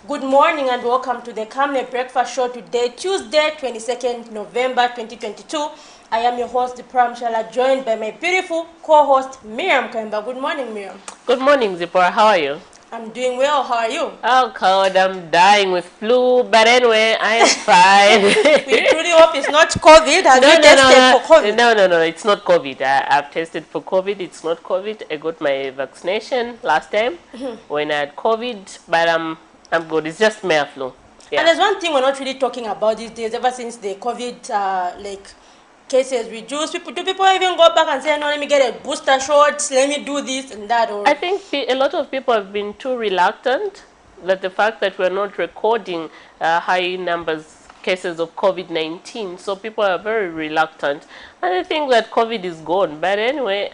Good morning and welcome to the Camnet Breakfast Show today, Tuesday, 22nd November 2022. I am your host, Pram Shala, joined by my beautiful co-host, Miriam Kemba. Good morning, Miriam. Good morning, Zipporah. How are you? I'm doing well. How are you? Oh, God, I'm dying with flu. But anyway, I am fine. We truly hope it's not COVID. Have you tested for COVID? No, it's not COVID. I've tested for COVID. It's not COVID. I got my vaccination last time when I had COVID, but I'm good. It's just mere flu. Yeah. And there's one thing we're not really talking about these days, ever since the COVID cases reduced. People even go back and say, no, let me get a booster shot, let me do this and that? Or I think a lot of people have been too reluctant, that the fact that we're not recording high cases of COVID-19, so people are very reluctant. And I think that COVID is gone. But anyway,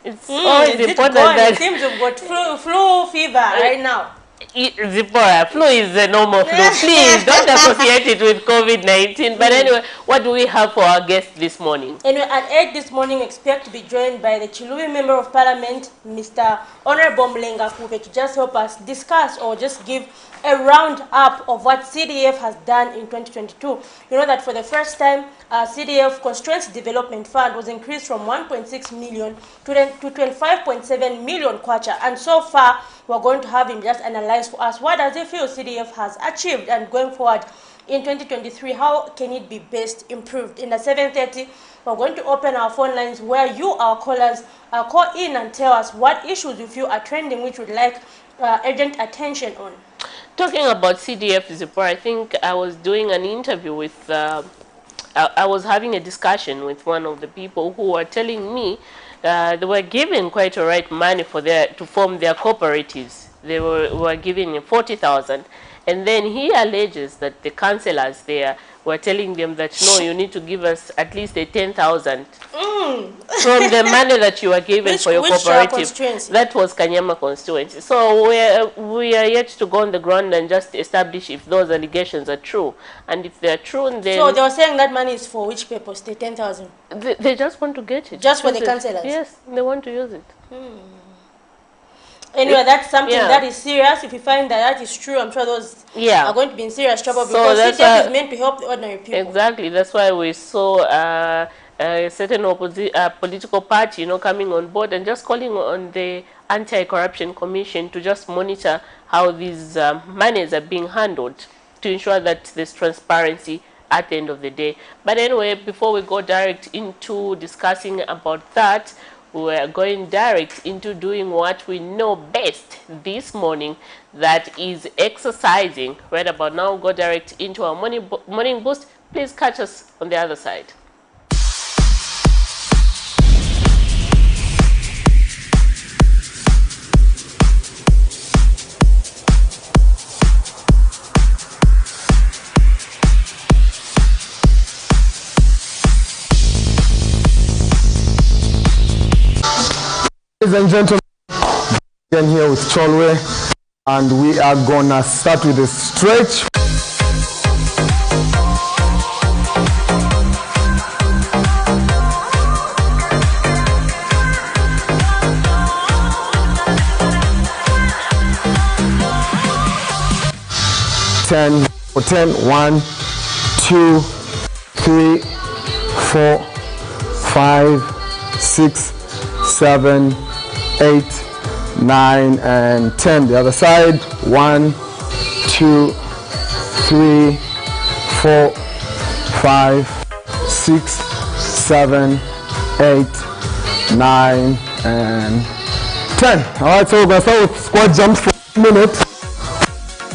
it's always important that... It seems you've got flu fever right now. Zipporah, flu is a normal flu. Please don't associate it with COVID-19. But anyway, what do we have for our guest this morning? Anyway, at 8 this morning, expect to be joined by the Chilubi Member of Parliament, Mr. Honorable Mlenga Kupe, to just help us discuss or just give a round-up of what CDF has done in 2022. You know that for the first time, CDF Constituency Development Fund was increased from 1.6 million to 25.7 million kwacha. And so far, we're going to have him just analyze for us what does he feel CDF has achieved, and going forward in 2023, how can it be best improved. In the 7:30, we're going to open our phone lines where you, our callers, call in and tell us what issues you feel are trending, which would like urgent attention on. Talking about CDF, Zipporah, I think I was doing an interview with, I was having a discussion with one of the people who were telling me they were giving quite a right money for to form their cooperatives. They were giving 40,000. And then he alleges that the councillors there were telling them that, no, you need to give us at least 10,000 from the money that you are given for your cooperative. That was Kanyama constituency. So we are yet to go on the ground and just establish if those allegations are true. And if they are true, then... So they were saying that money is for which purpose, the 10,000? They just want to get it. Just for the councillors? Yes, they want to use it. Anyway, that's something that is serious. If you find that is true, I'm sure those are going to be in serious trouble, because CDF is meant to help the ordinary people. Exactly. That's why we saw a certain political party, coming on board and just calling on the Anti-Corruption Commission to just monitor how these monies are being handled, to ensure that there's transparency at the end of the day. But anyway, before we go direct into discussing about that, we're going direct into doing what we know best this morning, that is exercising. Right about now, go direct into our morning boost. Please catch us on the other side. Ladies and gentlemen, again here with Cholwe, and we are gonna start with a stretch. Ten for 10. 1, 2, 3, 4, 5, 6, 7, 8, 9, and 10. The other side. 1, 2, 3, 4, 5, 6, 7, 8, 9, and 10. All right, so we're going to start with squat jumps for a minute.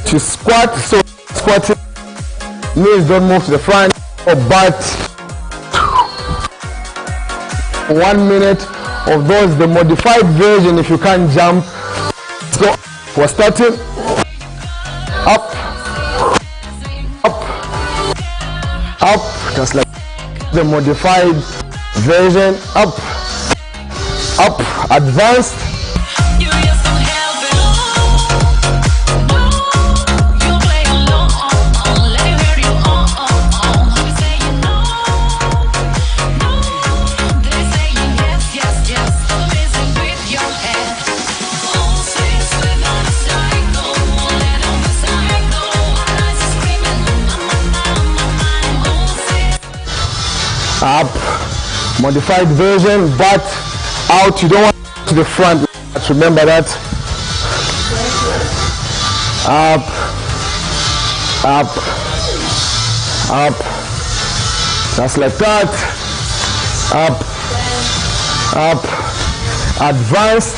To squat, so squatting, knees don't move to the front, or butt. 1 minute of those, the modified version. If you can't jump, so we're starting. Up, up, up, just like the modified version. Up, up, advanced. up, modified version, but out. You don't want to the front. Remember that. Up, up, up, just like that. Up, up, advanced.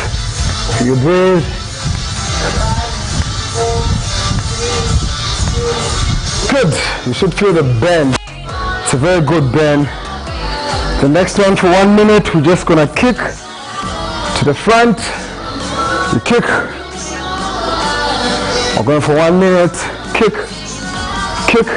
You breathe. Good. You should feel the bend. It's a very good bend. The next one for 1 minute, we're just gonna kick to the front. You kick. We're going for 1 minute. Kick, kick.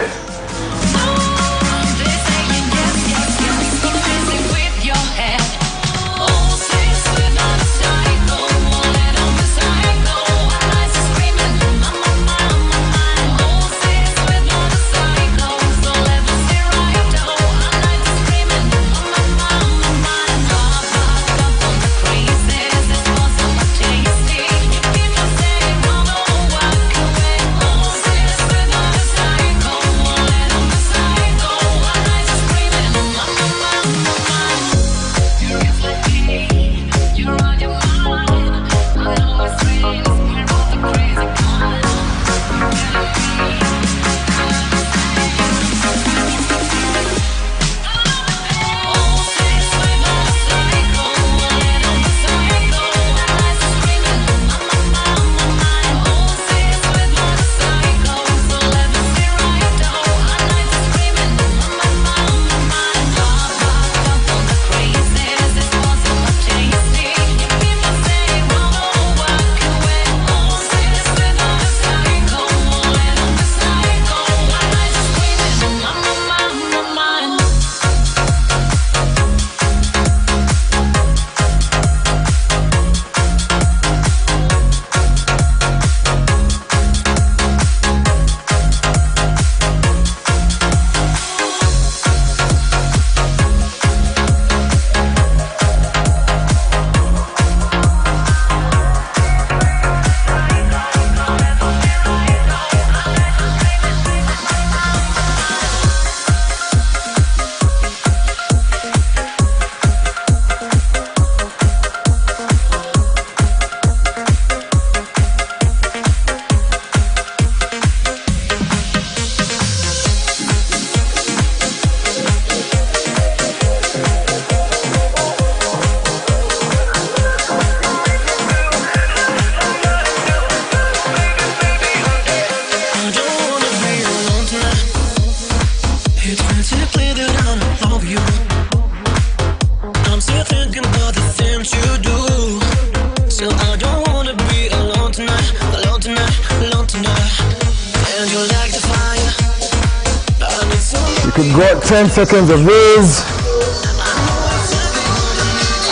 You could go 10 seconds of this.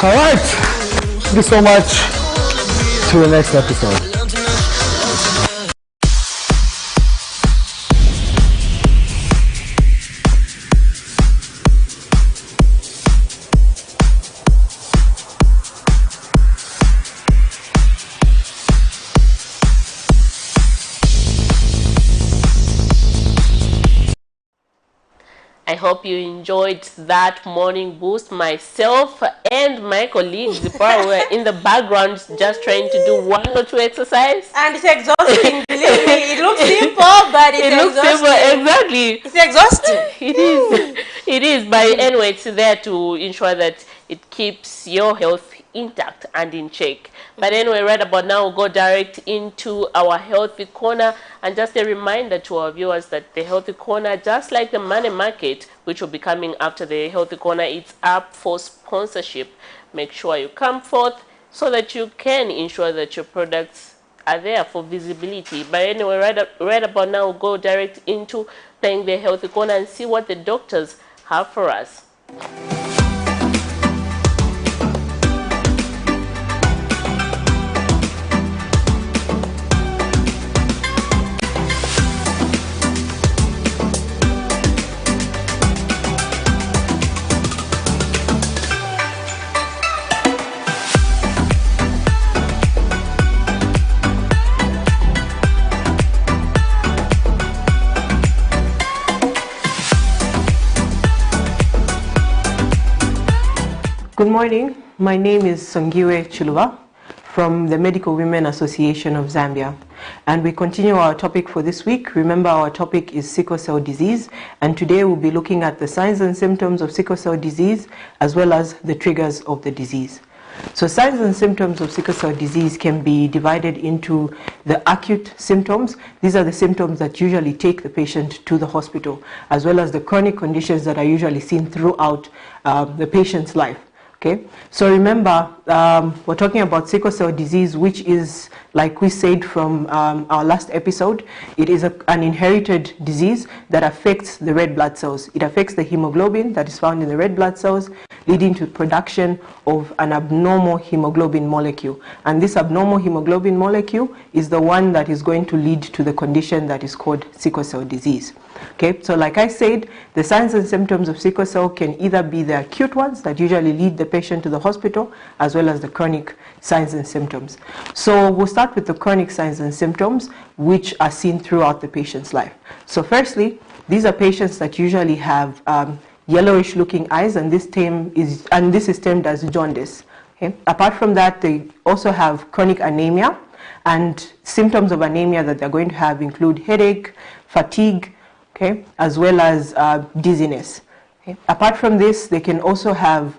All right. Thank you so much. To the next episode. I hope you enjoyed that morning boost. Myself and my colleagues were in the background just trying to do 1 or 2 exercises. And it's exhausting, believe me. It looks simple, but it's exhausting. Exactly. It's exhausting. It is. It is. But anyway, it's there to ensure that it keeps your health intact and in check. But anyway, right about now, we'll go direct into our Healthy Corner. And just a reminder to our viewers that the Healthy Corner, just like the Money Market, which will be coming after the Healthy Corner, it's up for sponsorship. Make sure you come forth so that you can ensure that your products are there for visibility. But anyway, right about now, we'll go direct into playing the Healthy Corner and see what the doctors have for us. Good morning. My name is Songiwe Chuluva from the Medical Women Association of Zambia. And we continue our topic for this week. Remember, our topic is sickle cell disease. And today we'll be looking at the signs and symptoms of sickle cell disease, as well as the triggers of the disease. So signs and symptoms of sickle cell disease can be divided into the acute symptoms. These are the symptoms that usually take the patient to the hospital, as well as the chronic conditions that are usually seen throughout the patient's life. Okay, so remember, we're talking about sickle cell disease, which is, like we said from our last episode, it is an inherited disease that affects the red blood cells. It affects the hemoglobin that is found in the red blood cells, leading to production of an abnormal hemoglobin molecule. And this abnormal hemoglobin molecule is the one that is going to lead to the condition that is called sickle cell disease. Okay, so like I said, the signs and symptoms of sickle cell can either be the acute ones that usually lead the patient to the hospital, as well as the chronic signs and symptoms. So we'll start with the chronic signs and symptoms, which are seen throughout the patient's life. So firstly, these are patients that usually have yellowish looking eyes, and this is termed as jaundice. Okay? Apart from that, they also have chronic anemia, and symptoms of anemia that they're going to have include headache, fatigue, okay, as well as dizziness. Okay. Apart from this, they can also have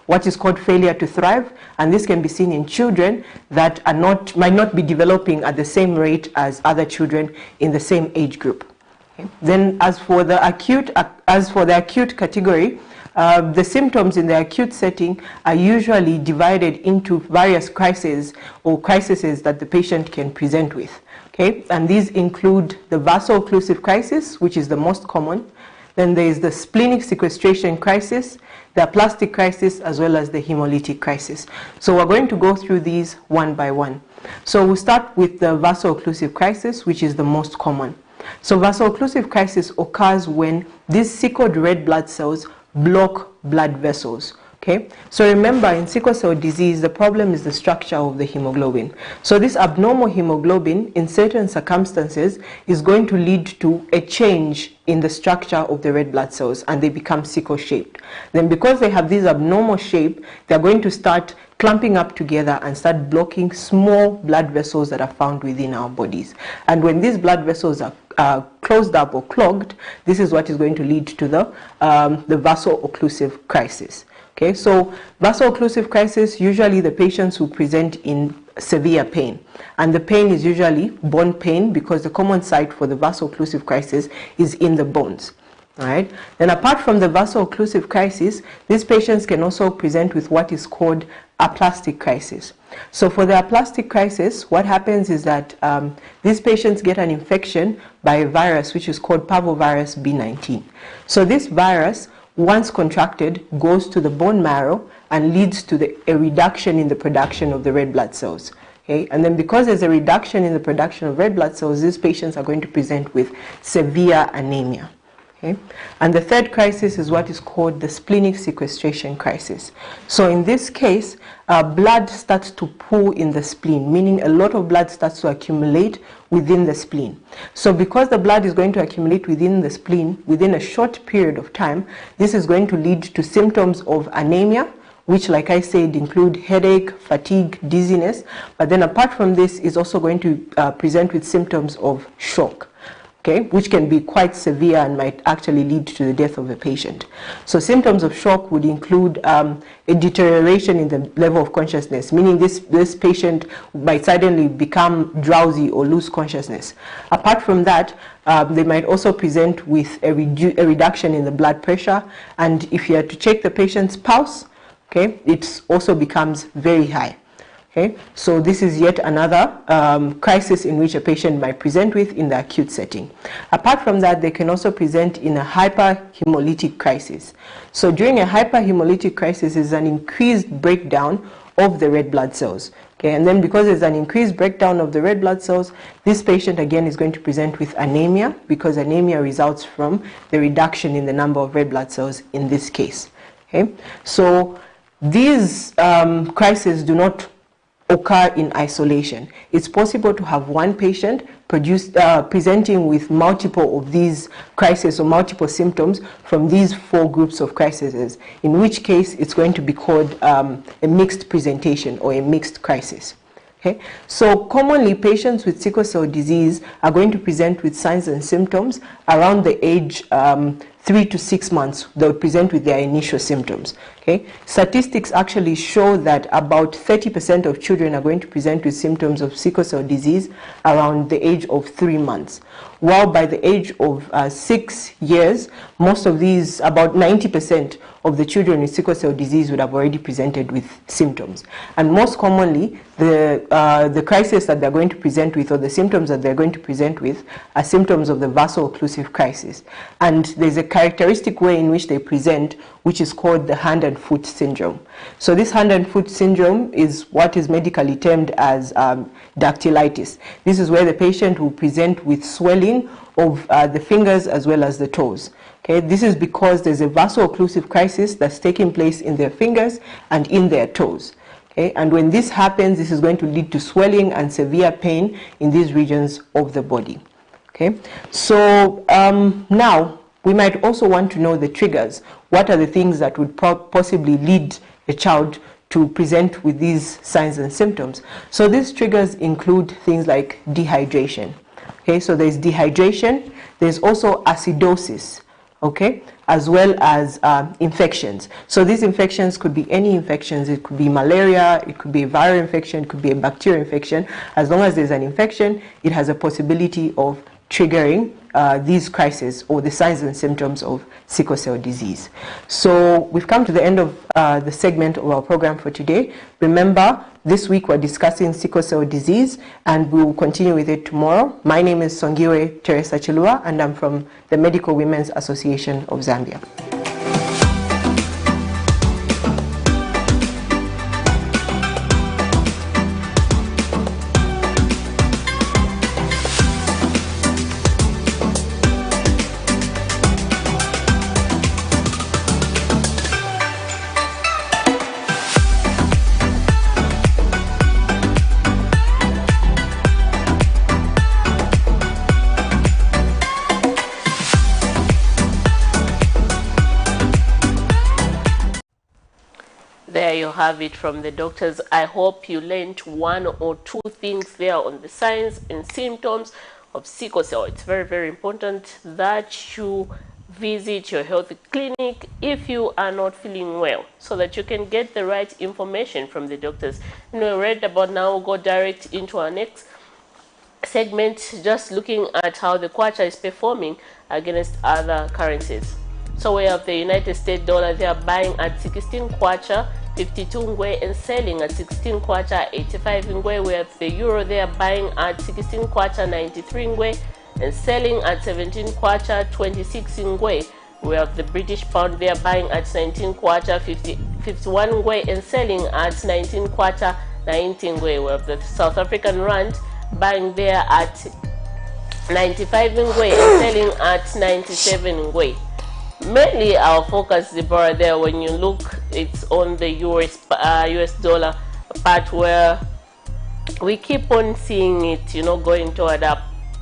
what is called failure to thrive, and this can be seen in children that might not be developing at the same rate as other children in the same age group. Okay. Then, as for the acute category, the symptoms in the acute setting are usually divided into various crises that the patient can present with. Okay, and these include the vaso-occlusive crisis, which is the most common. Then there is the splenic sequestration crisis, the aplastic crisis, as well as the hemolytic crisis. So we're going to go through these one by one. So we'll start with the vaso-occlusive crisis, which is the most common. So vaso-occlusive crisis occurs when these sickled red blood cells block blood vessels. Okay, so remember, in sickle cell disease, the problem is the structure of the hemoglobin. So this abnormal hemoglobin, in certain circumstances, is going to lead to a change in the structure of the red blood cells, and they become sickle-shaped. Then because they have this abnormal shape, they're going to start clumping up together and start blocking small blood vessels that are found within our bodies. And when these blood vessels are closed up or clogged, this is what is going to lead to the vaso-occlusive crisis. Okay, so vaso-occlusive crisis, usually the patients who present in severe pain, and the pain is usually bone pain, because the common site for the vaso-occlusive crisis is in the bones. All right. Then apart from the vaso-occlusive crisis, these patients can also present with what is called aplastic crisis. So for the aplastic crisis, what happens is that these patients get an infection by a virus which is called parvovirus B19. So this virus, once contracted, goes to the bone marrow and leads to a reduction in the production of the red blood cells. Okay? And then because there's a reduction in the production of red blood cells, these patients are going to present with severe anemia. Okay? And the third crisis is what is called the splenic sequestration crisis. So in this case, blood starts to pool in the spleen, meaning a lot of blood starts to accumulate within the spleen. So because the blood is going to accumulate within the spleen within a short period of time, this is going to lead to symptoms of anemia, which, like I said, include headache, fatigue, dizziness. But then apart from this, is also going to present with symptoms of shock. Okay, which can be quite severe and might actually lead to the death of a patient. So symptoms of shock would include a deterioration in the level of consciousness, meaning this patient might suddenly become drowsy or lose consciousness. Apart from that, they might also present with a reduction in the blood pressure, and if you are to check the patient's pulse, okay, it also becomes very high. Okay, so this is yet another crisis in which a patient might present with in the acute setting. Apart from that, they can also present in a hyperhemolytic crisis. So during a hyperhemolytic crisis is an increased breakdown of the red blood cells. Okay, and then because there's an increased breakdown of the red blood cells, this patient again is going to present with anemia, because anemia results from the reduction in the number of red blood cells in this case. Okay, so these crises do not occur in isolation. It's possible to have one patient presenting with multiple of these crises or multiple symptoms from these 4 groups of crises, in which case it's going to be called a mixed presentation or a mixed crisis. Okay? So commonly patients with sickle cell disease are going to present with signs and symptoms around the age 3 to 6 months. They'll present with their initial symptoms. Okay? Statistics actually show that about 30% of children are going to present with symptoms of sickle cell disease around the age of 3 months. While by the age of 6 years, most of these, about 90% of the children with sickle cell disease would have already presented with symptoms. And most commonly, the crisis that they're going to present with, or the symptoms that they're going to present with, are symptoms of the vaso-occlusive crisis. And there's a characteristic way in which they present, which is called the hand and foot syndrome. So this hand and foot syndrome is what is medically termed as dactylitis. This is where the patient will present with swelling of the fingers as well as the toes. Okay, this is because there's a vaso-occlusive crisis that's taking place in their fingers and in their toes. Okay, and when this happens, this is going to lead to swelling and severe pain in these regions of the body. Okay, so now we might also want to know the triggers. What are the things that would possibly lead a child to present with these signs and symptoms? So these triggers include things like dehydration. Okay, so there's dehydration, there's also acidosis, okay, as well as infections. So these infections could be any infections. It could be malaria, it could be a viral infection, it could be a bacterial infection. As long as there's an infection, it has a possibility of triggering these crises or the signs and symptoms of sickle cell disease. So we've come to the end of the segment of our program for today. Remember, this week we're discussing sickle cell disease, and we will continue with it tomorrow. My name is Songiwe Teresa Chilua, and I'm from the Medical Women's Association of Zambia. There you have it from the doctors. I hope you learned 1 or 2 things there on the signs and symptoms of sickle cell. It's very, very important that you visit your health clinic if you are not feeling well, so that you can get the right information from the doctors. You know, right about now, we'll go direct into our next segment, just looking at how the kwacha is performing against other currencies. So we have the United States dollar. They are buying at 16 kwacha 52 ngwe and selling at 16 kwacha 85 ngwe. We have the euro. They are buying at 16 kwacha 93 ngwe and selling at 17 kwacha 26 ngwe. We have the British pound. They are buying at 19 kwacha 51 ngwe and selling at 19 kwacha 19 ngwe. We have the South African rand buying there at 95 ngwe and selling at 97 ngwe. Mainly our focus, Deborah, there when you look, it's on the US dollar part, where we keep on seeing it, you know, going toward up.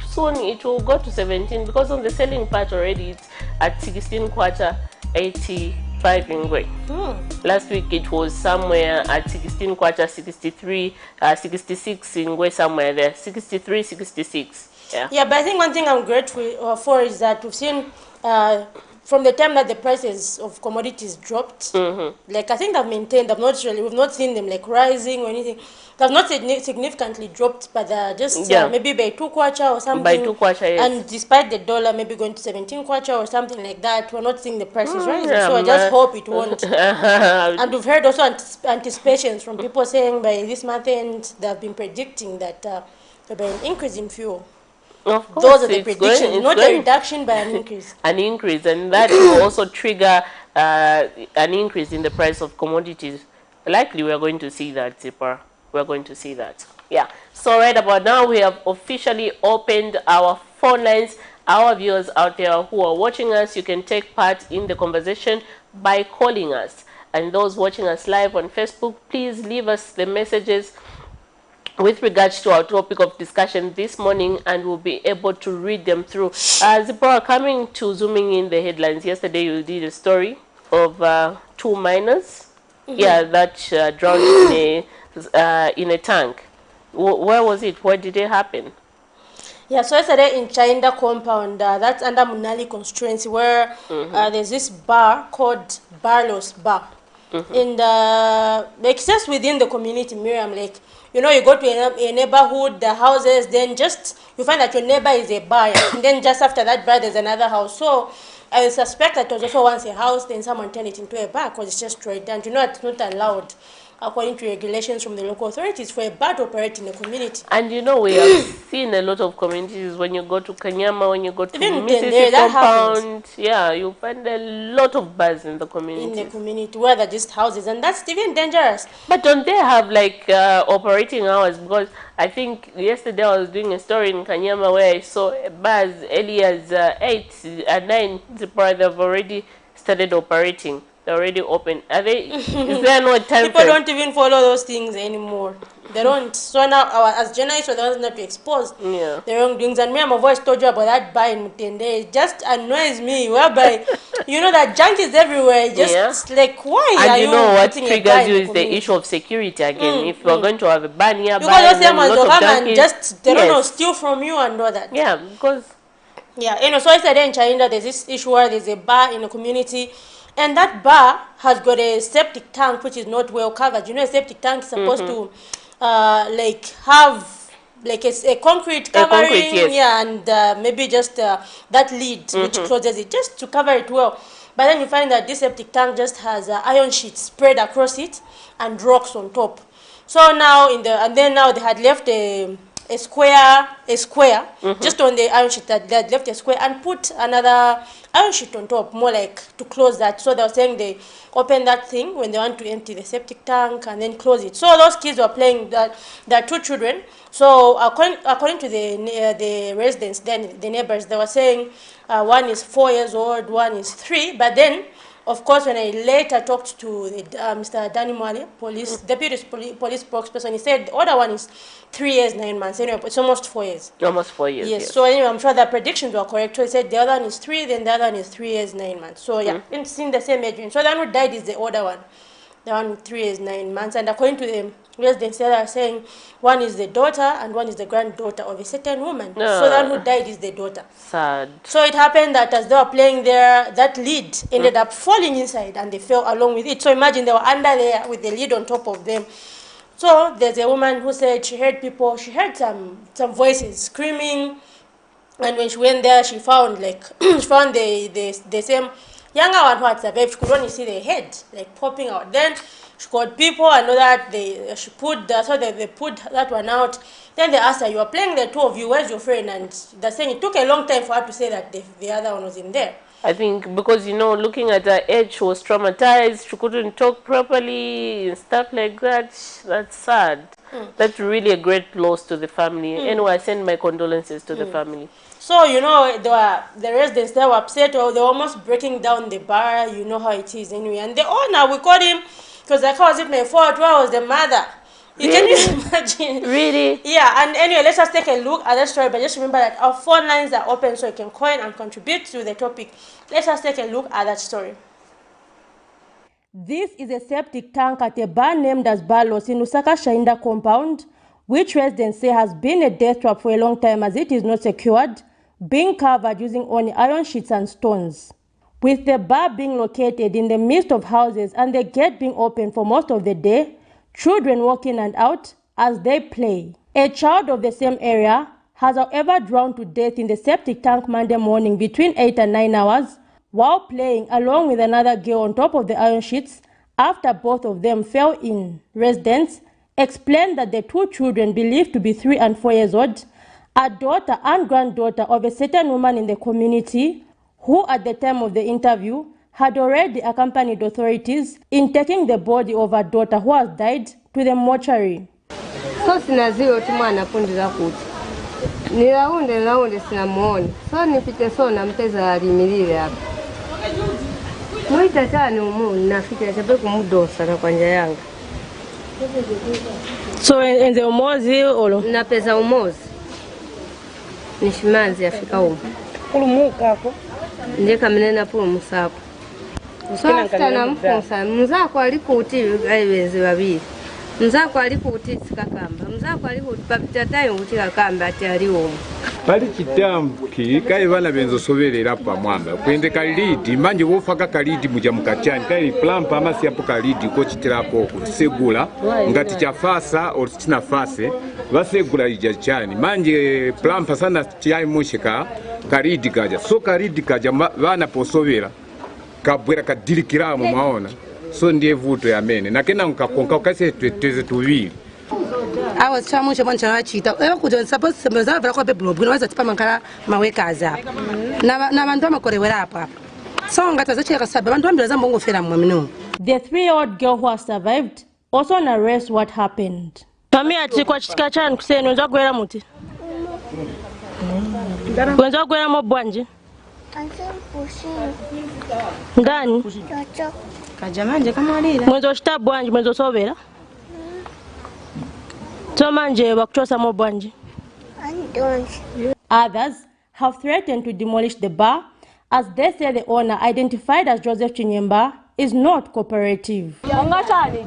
Soon it will go to 17, because on the selling part already it's at 16 kwacha 85 ngwe. Last week it was somewhere at 16 kwacha 63 66 ngwe, somewhere there, 63 66. Yeah, but I think one thing I'm grateful for is that we've seen from the time that the prices of commodities dropped, like I think they've maintained. We've not seen them like rising or anything. They've not significantly dropped, but they're just maybe by 2 kwacha or something. By 2 kwacha, yes. And despite the dollar maybe going to 17 kwacha or something like that, we're not seeing the prices rising. So I just hope it won't. And we've heard also anticipations from people saying by this month end they've been predicting that there'll be an increase in fuel. Of course, those are the predictions, not a reduction but an increase. An increase, and that will also trigger an increase in the price of commodities. Likely we are going to see that, Zipper. We're going to see that. Yeah. So right about now, we have officially opened our phone lines. Our viewers out there who are watching us, you can take part in the conversation by calling us. And those watching us live on Facebook, please leave us the messages with regards to our topic of discussion this morning, and we'll be able to read them through. Zipporah, coming to zooming in the headlines, yesterday you did a story of 2 miners, that drowned in a tank. Where was it? Where did it happen? Yeah, so yesterday in Chainda compound, that's under Munali constituency, where there's this bar called Barlow's Bar. And like just within the community, Miriam, like, you know, you go to a neighborhood, the houses, then just you find that your neighbor is a bar, and then just after that bar there's another house. So I suspect that it was also once a house, then someone turned it into a bar because it's just straight down. You know, it's not allowed, according to regulations from the local authorities, for a bar to operate in the community. And you know, we have seen a lot of communities when you go to Kanyama, when you go to Mississippi compound, you find a lot of bars in the community. In the community, where they're just houses, and that's even dangerous. But don't they have like operating hours? Because I think yesterday I was doing a story in Kanyama where I saw bars early as 8 and 9. They've already started operating. They're already open. Are they? Is there no time? People don't even follow those things anymore. They don't. So now, as journalists, we're the ones not to expose the wrongdoings. And me, I've always told you about that bar in Mutende. It just annoys me. Whereby, you know, that junk is everywhere. Just like, why and are you know what triggers you is the community? issue of security again. If you're going to have a bar nearby, because those ones will come and just they don't know, yes, steal from you and all that. Yeah, because you know, so yesterday in China, there's this issue where there's a bar in the community. And that bar has got a septic tank which is not well covered. You know, a septic tank is supposed to like have like a concrete covering, and maybe just that lid which closes it, just to cover it well. But then you find that this septic tank just has iron sheets spread across it and rocks on top. So now now they had left a square, just on the iron sheet, that they had left a square and put another iron sheet on top, more like to close that. So they were saying they open that thing when they want to empty the septic tank and then close it. So those kids were playing that. There are 2 children. So according to the residents, then the neighbors, they were saying one is 4 years old, one is 3. But then, of course, when I later talked to Mr. Danny Mwale, deputy police spokesperson, he said the other one is 3 years, 9 months. Anyway, it's almost 4 years. Almost 4 years. Yes. So anyway, I'm sure the predictions were correct. So he said the other one is 3, then the other one is 3 years, 9 months. So yeah, it's in the same age range. So the one who died is the older one, the one with 3 years, 9 months. And according to the residents, they are saying one is the daughter and one is the granddaughter of a certain woman. So the one who died is the daughter. Sad. So it happened that as they were playing there, that lid ended up falling inside and they fell along with it. So imagine they were under there with the lid on top of them. So there's a woman who said she heard people, she heard some voices screaming, and when she went there, she found the same younger one who had survived. She could only see the head like popping out. Then she called people and know that they put that one out. Then they asked her, "You are playing the 2 of you, where's your friend?" And they're saying it took a long time for her to say that the other one was in there. I think because, you know, looking at her age, she was traumatized. She couldn't talk properly and stuff like that. That's sad. That's really a great loss to the family. Anyway, I send my condolences to the family. So, you know, the residents, they were upset, or they were almost breaking down the bar. You know how it is anyway. And the owner, we called him, because like, how was it my fault? Where was the mother? Can you imagine? Really? Yeah, and anyway, let's just take a look at that story, but just remember that our phone lines are open so you can call in and contribute to the topic. Let's just take a look at that story. This is a septic tank at a bar named as Barlos in Lusaka Shainda compound, which residents say has been a death trap for a long time as it is not secured, being covered using only iron sheets and stones. With the bar being located in the midst of houses and the gate being open for most of the day, children walk in and out as they play. A child of the same area has however drowned to death in the septic tank Monday morning between 8 and 9 hours while playing along with another girl on top of the iron sheets after both of them fell in. Residents explained that the 2 children, believed to be 3 and 4 years old, are daughter and granddaughter of a certain woman in the community who at the time of the interview had already accompanied authorities in taking the body of her daughter who has died to the mortuary. So sinazio tumana pundira kuti. Niraunde sinamuoni. So nipite so na mpeza alimilile hapa. Mwita tano umu nafika chape kumudosa na kwanja yanga. So in the umozi olo? Na pesa umozi. Nishimanzi yafika huko. Kulumuka ako? Ndiye kamenena pulumusako. Sasa namfunsa muzako alikuti aibenze babiri. Muzako alikuti sikakamba. Muzako alikuti papitatayo kuti kakamba ati aliwo. Pali chitamki kai bana benzo soberera pa mwamba kwende kalidi manje wofaka kalidi muja mukachani kai plampa amasi yapo kalidi ko chitirako kusegula ngati chafasa or china fase basegula ija chani manje plampa sana chai mushika kalidi kaja so kalidi kaja bana posobera kabwera kadirikira mu maona so ndiye vuto ya mene nakena nkakonka ukase tweteze tubiri awa chamushe boncha wachita ewa kujo suppose semeza vra kwa beblo bwino waza tipa mankala mawekaza na bantu amakorewera hapa so ngataza cheka sabe bantu ambira zambo ngofera mmamino. The 3-year-old girl who has survived also narrates what happened. Kamia chikwa chitika chani kuseni unza gwera muti? Unza gwera mobwanje? Ndani? Kajamanje kama alira. Mwenzo shita bwanje mwenzo sobera? So manje bakuchosa mobwanje? Others have threatened to demolish the bar as they say the owner, identified as Joseph Chinyemba, is not cooperative.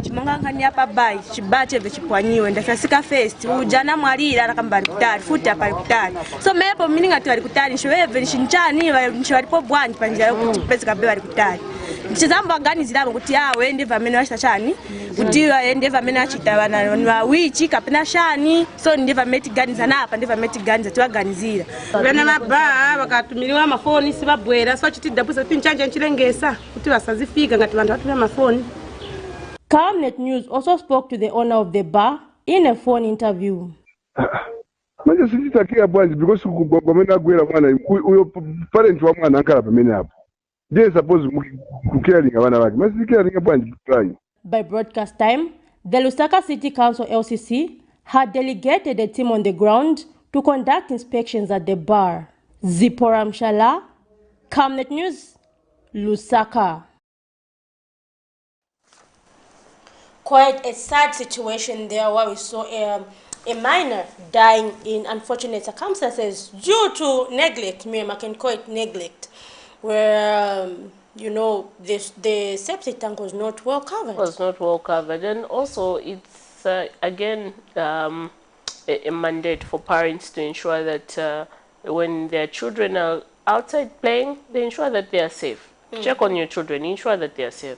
Chimangangani hapa bai chibache vechipwanyiwe ndafasika fest ujana mwalira nakambali kutali futi hapa kutali so mepo mininga tu alikutali nshweve nshinchani nshwalipo bwanji panjira kupesa kabeba alikutali chizamba ngani zilabo kuti yawe ndiva meno ashachani kuti ndiva meno achitabana na wichi kapena shani so ndiva meti gani zana hapa ndiva meti gani zatu aganizira Bana maba bakatumiriwa mafoni sibabwera so chitida busa pinchanje nchilengesa kuti basazifika ngati bantu batuna mafoni. Camnet News also spoke to the owner of the bar in a phone interview. Manje sijitakia bwanji because kugomena gwera mwana uyo parent wa mwana ankala pamene hapo. They suppose kucaring abana bake. Manje caring bwanji prime. By broadcast time, the Lusaka City Council LCC had delegated a team on the ground to conduct inspections at the bar. Zipora Mshala, Camnet News, Lusaka. Quite a sad situation there where we saw a minor dying in unfortunate circumstances due to neglect. Miriam, I can call it neglect, where you know the septic tank was not well covered. Was not well covered, and also it's again a mandate for parents to ensure that when their children are outside playing, they ensure that they are safe. Check on your children, ensure that they are safe.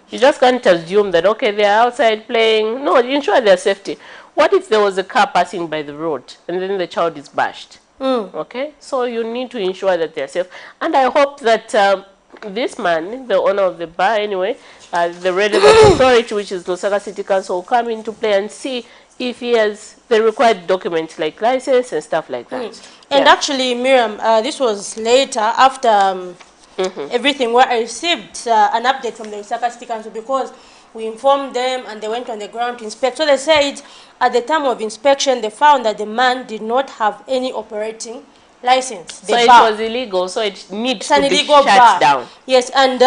You just can't assume that, okay, they are outside playing. No, ensure their safety. What if there was a car passing by the road and then the child is bashed? Okay, so you need to ensure that they are safe. And I hope that this man, the owner of the bar anyway, the relevant authority, which is Lusaka City Council, will come into play and see if he has the required documents like license and stuff like that. And actually, Miriam, this was later after everything, where I received an update from the Lusaka City Council because we informed them and they went on the ground to inspect. So they said at the time of inspection, they found that the man did not have any operating license. So it was illegal, so it needs to be shut down. Yes, and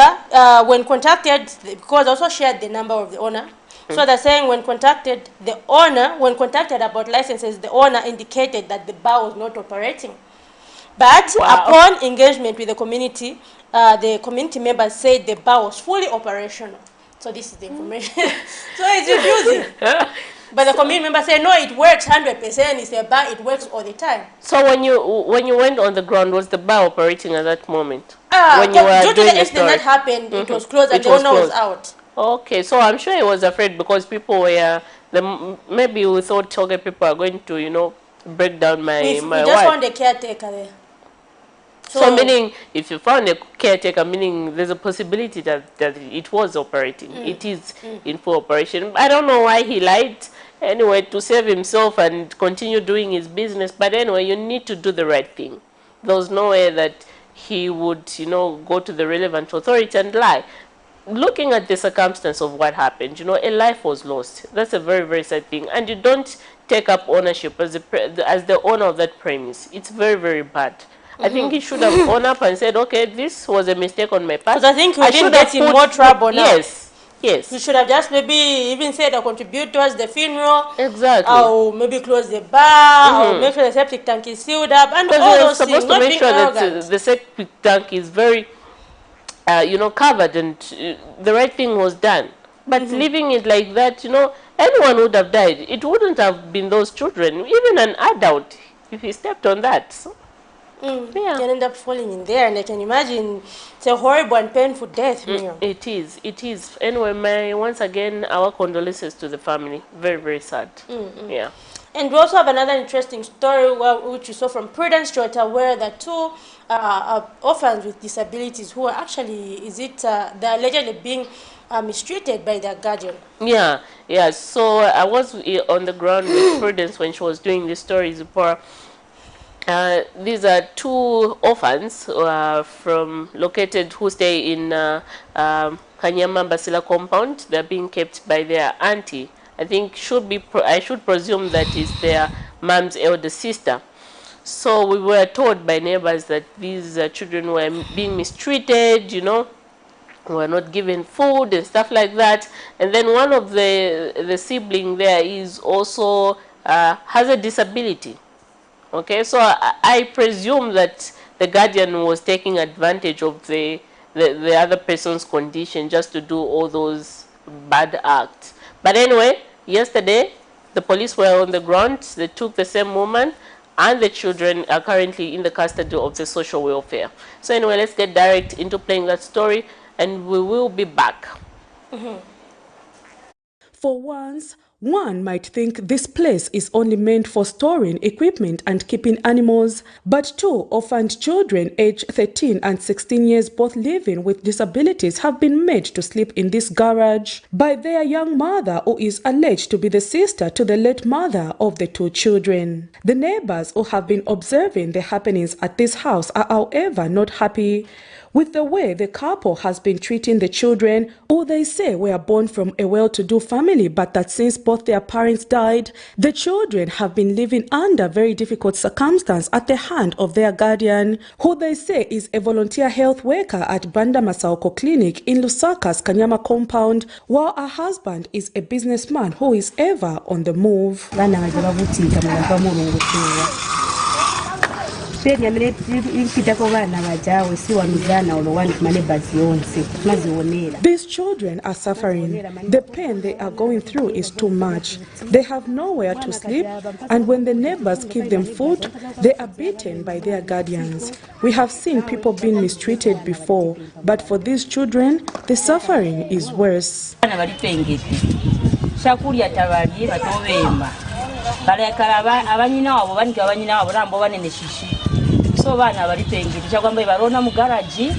when contacted, because I also shared the number of the owner, so they're saying when contacted about licenses, the owner indicated that the bar was not operating. But upon engagement with the community members said the bar was fully operational. So this is the information. So it's confusing. But the community members say, no, it works 100%. It's a bar, it works all the time. So when you went on the ground, was the bar operating at that moment? When you were due to the incident that happened, it was closed and the owner was out. Okay, so I'm sure he was afraid because people were, maybe we thought, okay, people are going to, you know, break down my we just found a caretaker there. So meaning, if you found a caretaker, meaning there's a possibility that it was operating. It is in full operation. I don't know why he lied anyway to save himself and continue doing his business. But anyway, you need to do the right thing. There was no way that he would, you know, go to the relevant authority and lie. Looking at the circumstance of what happened, you know, a life was lost. That's a very, very sad thing. And you don't take up ownership as the owner of that premise. It's very, very bad. I think he should have owned up and said, okay, this was a mistake on my part. Because I think we didn't get in more trouble now. Yes. Yes. You should have just maybe even said or contribute towards the funeral. Exactly. Or maybe close the bar, or make sure the septic tank is sealed up, and all Because those you're things. supposed to Not make being sure that arrogant. the septic tank is very, covered, and the right thing was done. But leaving it like that, anyone would have died. It wouldn't have been those children, even an adult, if he stepped on that. So, yeah. Can end up falling in there, and I can imagine it's a horrible and painful death. It is. Anyway, once again, our condolences to the family. Very, very sad. Yeah. And we also have another interesting story which we saw from Prudence Chota, where the two orphans with disabilities who are actually, they're allegedly being mistreated by their guardian. Yeah. So I was on the ground with Prudence when she was doing the stories before. These are two orphans located who stay in Kanyama Basila compound. They're being kept by their auntie. I think I should presume that is their mom's elder sister. So we were told by neighbors that these children were being mistreated, were not given food and stuff like that. And then one of the sibling there is also has a disability. Okay, so I presume that the guardian was taking advantage of the other person's condition just to do all those bad acts. But anyway, yesterday, the police were on the ground. They took the same woman, and the children are currently in the custody of the social welfare. So anyway, let's get direct into playing that story, and we will be back. For once, one might think this place is only meant for storing equipment and keeping animals, but two orphaned children aged 13 and 16 years, both living with disabilities, have been made to sleep in this garage by their young mother, who is alleged to be the sister to the late mother of the two children. The neighbors who have been observing the happenings at this house are, however, not happy with the way the couple has been treating the children, who they say were born from a well-to-do family, but that since both their parents died, the children have been living under very difficult circumstances at the hand of their guardian, who they say is a volunteer health worker at Banda Masaoko Clinic in Lusaka's Kanyama compound, while her husband is a businessman who is ever on the move. These children are suffering. The pain they are going through is too much. They have nowhere to sleep, and when the neighbors give them food, they are beaten by their guardians. We have seen people being mistreated before, but for these children, the suffering is worse. So bana bali pengeti chakwamba barona mu garage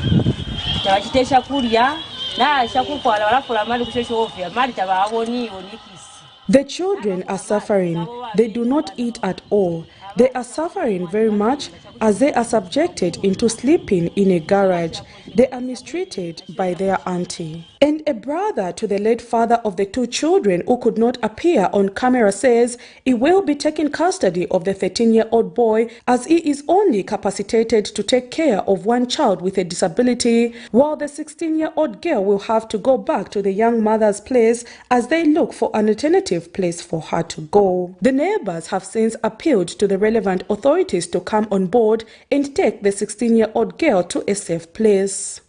tabachitesha kulya na chakukwala balafula mali kushesho ofya mali tababoni onikisi. The children are suffering. They do not eat at all. They are suffering very much as they are subjected into sleeping in a garage. They are mistreated by their auntie. And a brother to the late father of the two children, who could not appear on camera, says he will be taking custody of the 13-year-old boy as he is only capacitated to take care of one child with a disability, while the 16-year-old girl will have to go back to the young mother's place as they look for an alternative place for her to go. The neighbors have since appealed to the relevant authorities to come on board and take the 16-year-old girl to a safe place.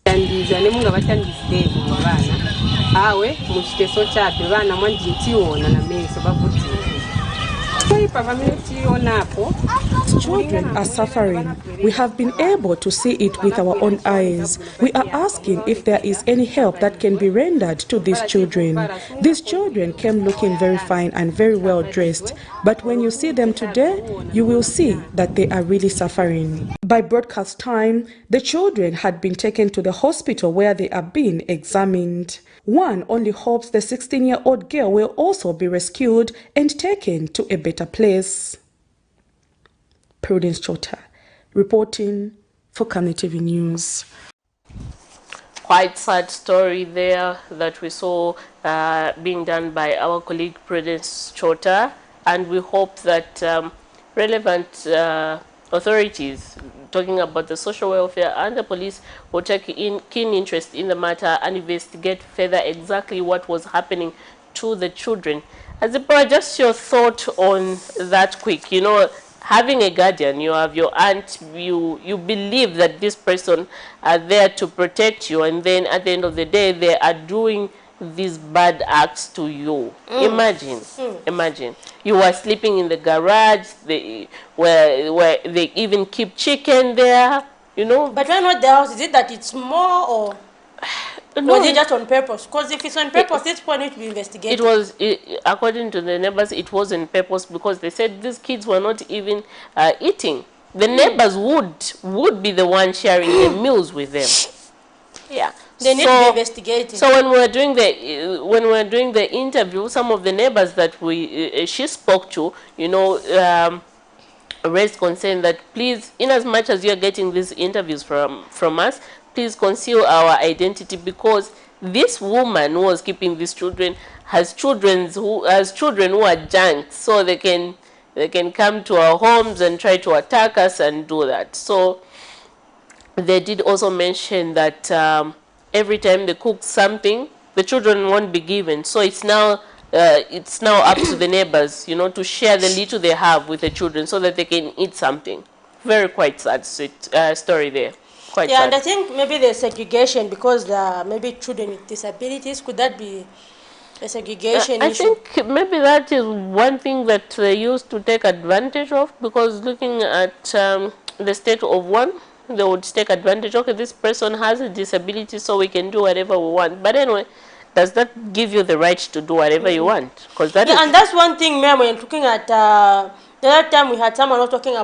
Children are suffering. We have been able to see it with our own eyes. We are asking if there is any help that can be rendered to these children. These children came looking very fine and very well dressed, but when you see them today, you will see that they are really suffering. By broadcast time, the children had been taken to the hospital where they are being examined. One only hopes the 16-year-old girl will also be rescued and taken to a better place. Prudence Chota, reporting for Camnet TV News. Quite sad story there that we saw being done by our colleague Prudence Chota, and we hope that relevant authorities, talking about the social welfare and the police, will take keen interest in the matter and investigate further exactly what was happening to the children. Azipora, just your thought on that quick. You know, having a guardian, you have your aunt, you believe that this person are there to protect you, and then at the end of the day, they are doing these bad acts to you. Imagine you were sleeping in the garage, where they even keep chicken there, you know. But why not the house? Is it that it's more, or no, was it just on purpose? Because if it's on purpose, this point needs to be investigated. It was, according to the neighbors, it was on purpose, because they said these kids were not even eating. The neighbors would be the one sharing the meals with them. Yeah. They need to be investigated. So when we were doing the interview, some of the neighbors that she spoke to, you know, raised concern that please, in as much as you are getting these interviews from us, please conceal our identity, because this woman who was keeping these children has children who are janked, so they can come to our homes and try to attack us and do that. So they did also mention that every time they cook something, the children won't be given. So it's now up to the neighbors, you know, to share the little they have with the children so that they can eat something. Very quite sad story there. Quite sad. And I think maybe the segregation, because maybe children with disabilities, could that be a segregation issue? I think maybe that is one thing that they used to take advantage of, because looking at the state of one, they would take advantage. Okay, this person has a disability, so we can do whatever we want. But anyway, does that give you the right to do whatever you want? Because that and that's one thing, ma'am, when looking at the other time we had someone who was talking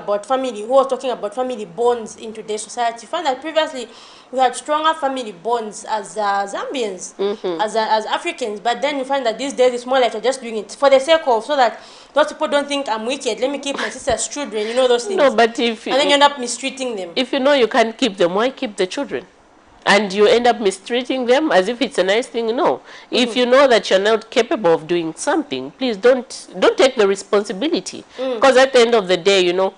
about family bonds in today's society. We found that previously we had stronger family bonds as Zambians, as Africans, but then you find that these days it's more like you're just doing it for the sake of, so that those people don't think I'm wicked, let me keep my sister's children, you know, those things. No, but and then you end up mistreating them. If you know you can't keep them, why keep the children? And you end up mistreating them as if it's a nice thing. No. If you know that you're not capable of doing something, please don't take the responsibility. Because at the end of the day, you know,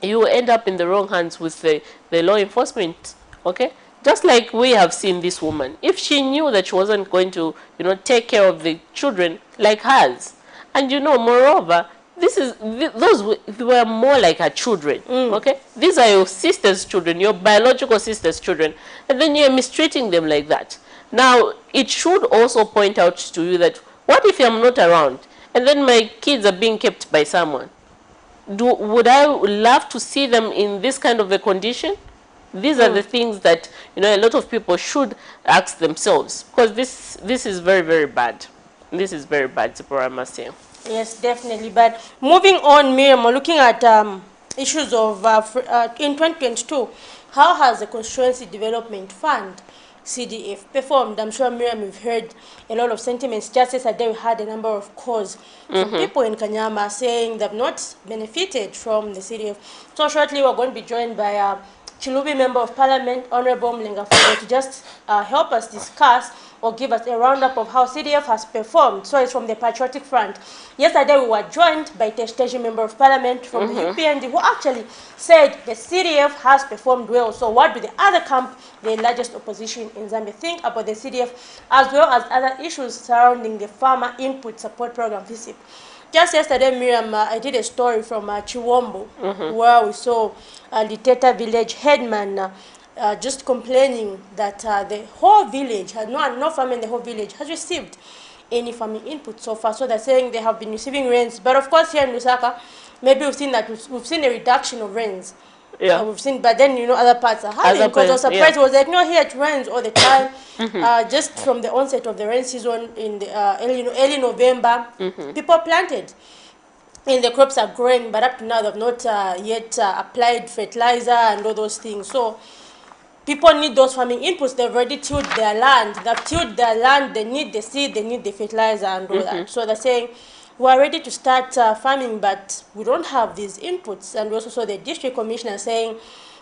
you end up in the wrong hands with the law enforcement. Okay? Just like we have seen this woman. If she knew that she wasn't going to, you know, take care of the children like hers, and you know, moreover, those were more like her children, okay? These are your sister's children, your biological sister's children, and then you're mistreating them like that. Now, it should also point out to you that, what if I'm not around, and then my kids are being kept by someone? Would I love to see them in this kind of a condition? These are the things that, you know, a lot of people should ask themselves, because this is very, very bad. This is very bad, Zipporah, I must say. Yes, definitely. But moving on, Miriam, we're looking at issues of, in 2022, how has the Constituency Development Fund, CDF, performed? I'm sure, Miriam, you've heard a lot of sentiments. Just yesterday, we had a number of calls from people in Kanyama saying they've not benefited from the CDF. So shortly, we're going to be joined by Chilubi Member of Parliament, Honorable Mlenga, to just help us discuss or give us a roundup of how CDF has performed. So it's from the Patriotic Front. Yesterday we were joined by Teshi Member of Parliament from the UPND, who actually said the CDF has performed well. So what do the other camp, the largest opposition in Zambia, think about the CDF, as well as other issues surrounding the Farmer Input Support Program, FISIP? Just yesterday, Miriam, I did a story from Chiwombo, where we saw the Teta village headman just complaining that the whole village, no farmer in the whole village has received any farming input so far. So they're saying they have been receiving rains. But of course, here in Lusaka, maybe we've seen that we've seen a reduction of rains. Yeah, we've seen, but then, you know, other parts are having, because I was surprised. It was like, no, here it rains all the time. Just from the onset of the rain season in the early November, people planted and the crops are growing, but up to now they've not yet applied fertilizer and all those things. So people need those farming inputs. They've already tilled their land. They've tilled their land. They need the seed. They need the fertilizer and all that. So they're saying, we're ready to start farming, but we don't have these inputs. And we also saw the district commissioner saying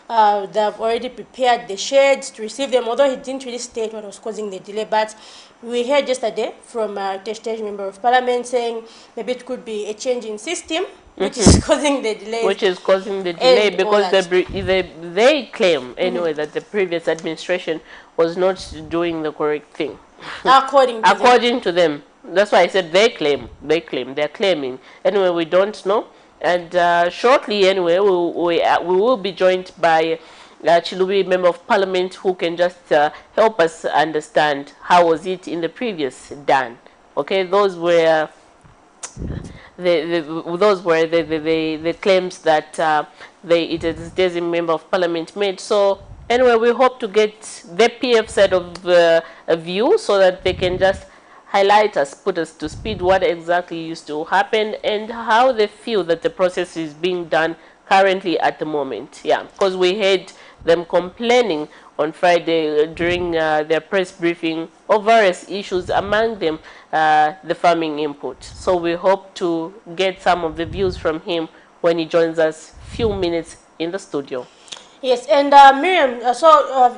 they've already prepared the sheds to receive them, although he didn't really state what was causing the delay. But we heard yesterday from a stage member of parliament saying maybe it could be a change in system, which is causing the delay. Which is causing the delay because they claim anyway that the previous administration was not doing the correct thing. According to them. That's why I said they claim. They're claiming. Anyway, we don't know. And shortly, anyway, we will be joined by Chilubi Member of Parliament who can just help us understand how was it in the previous done. Okay, those were the claims that it is the Member of Parliament made. So anyway, we hope to get the PF side of a view so that they can just highlight us, put us to speed what exactly used to happen and how they feel that the process is being done currently at the moment. Yeah, because we heard them complaining on Friday during their press briefing of various issues, among them the farming input. So we hope to get some of the views from him when he joins us few minutes in the studio. Yes, and Miriam,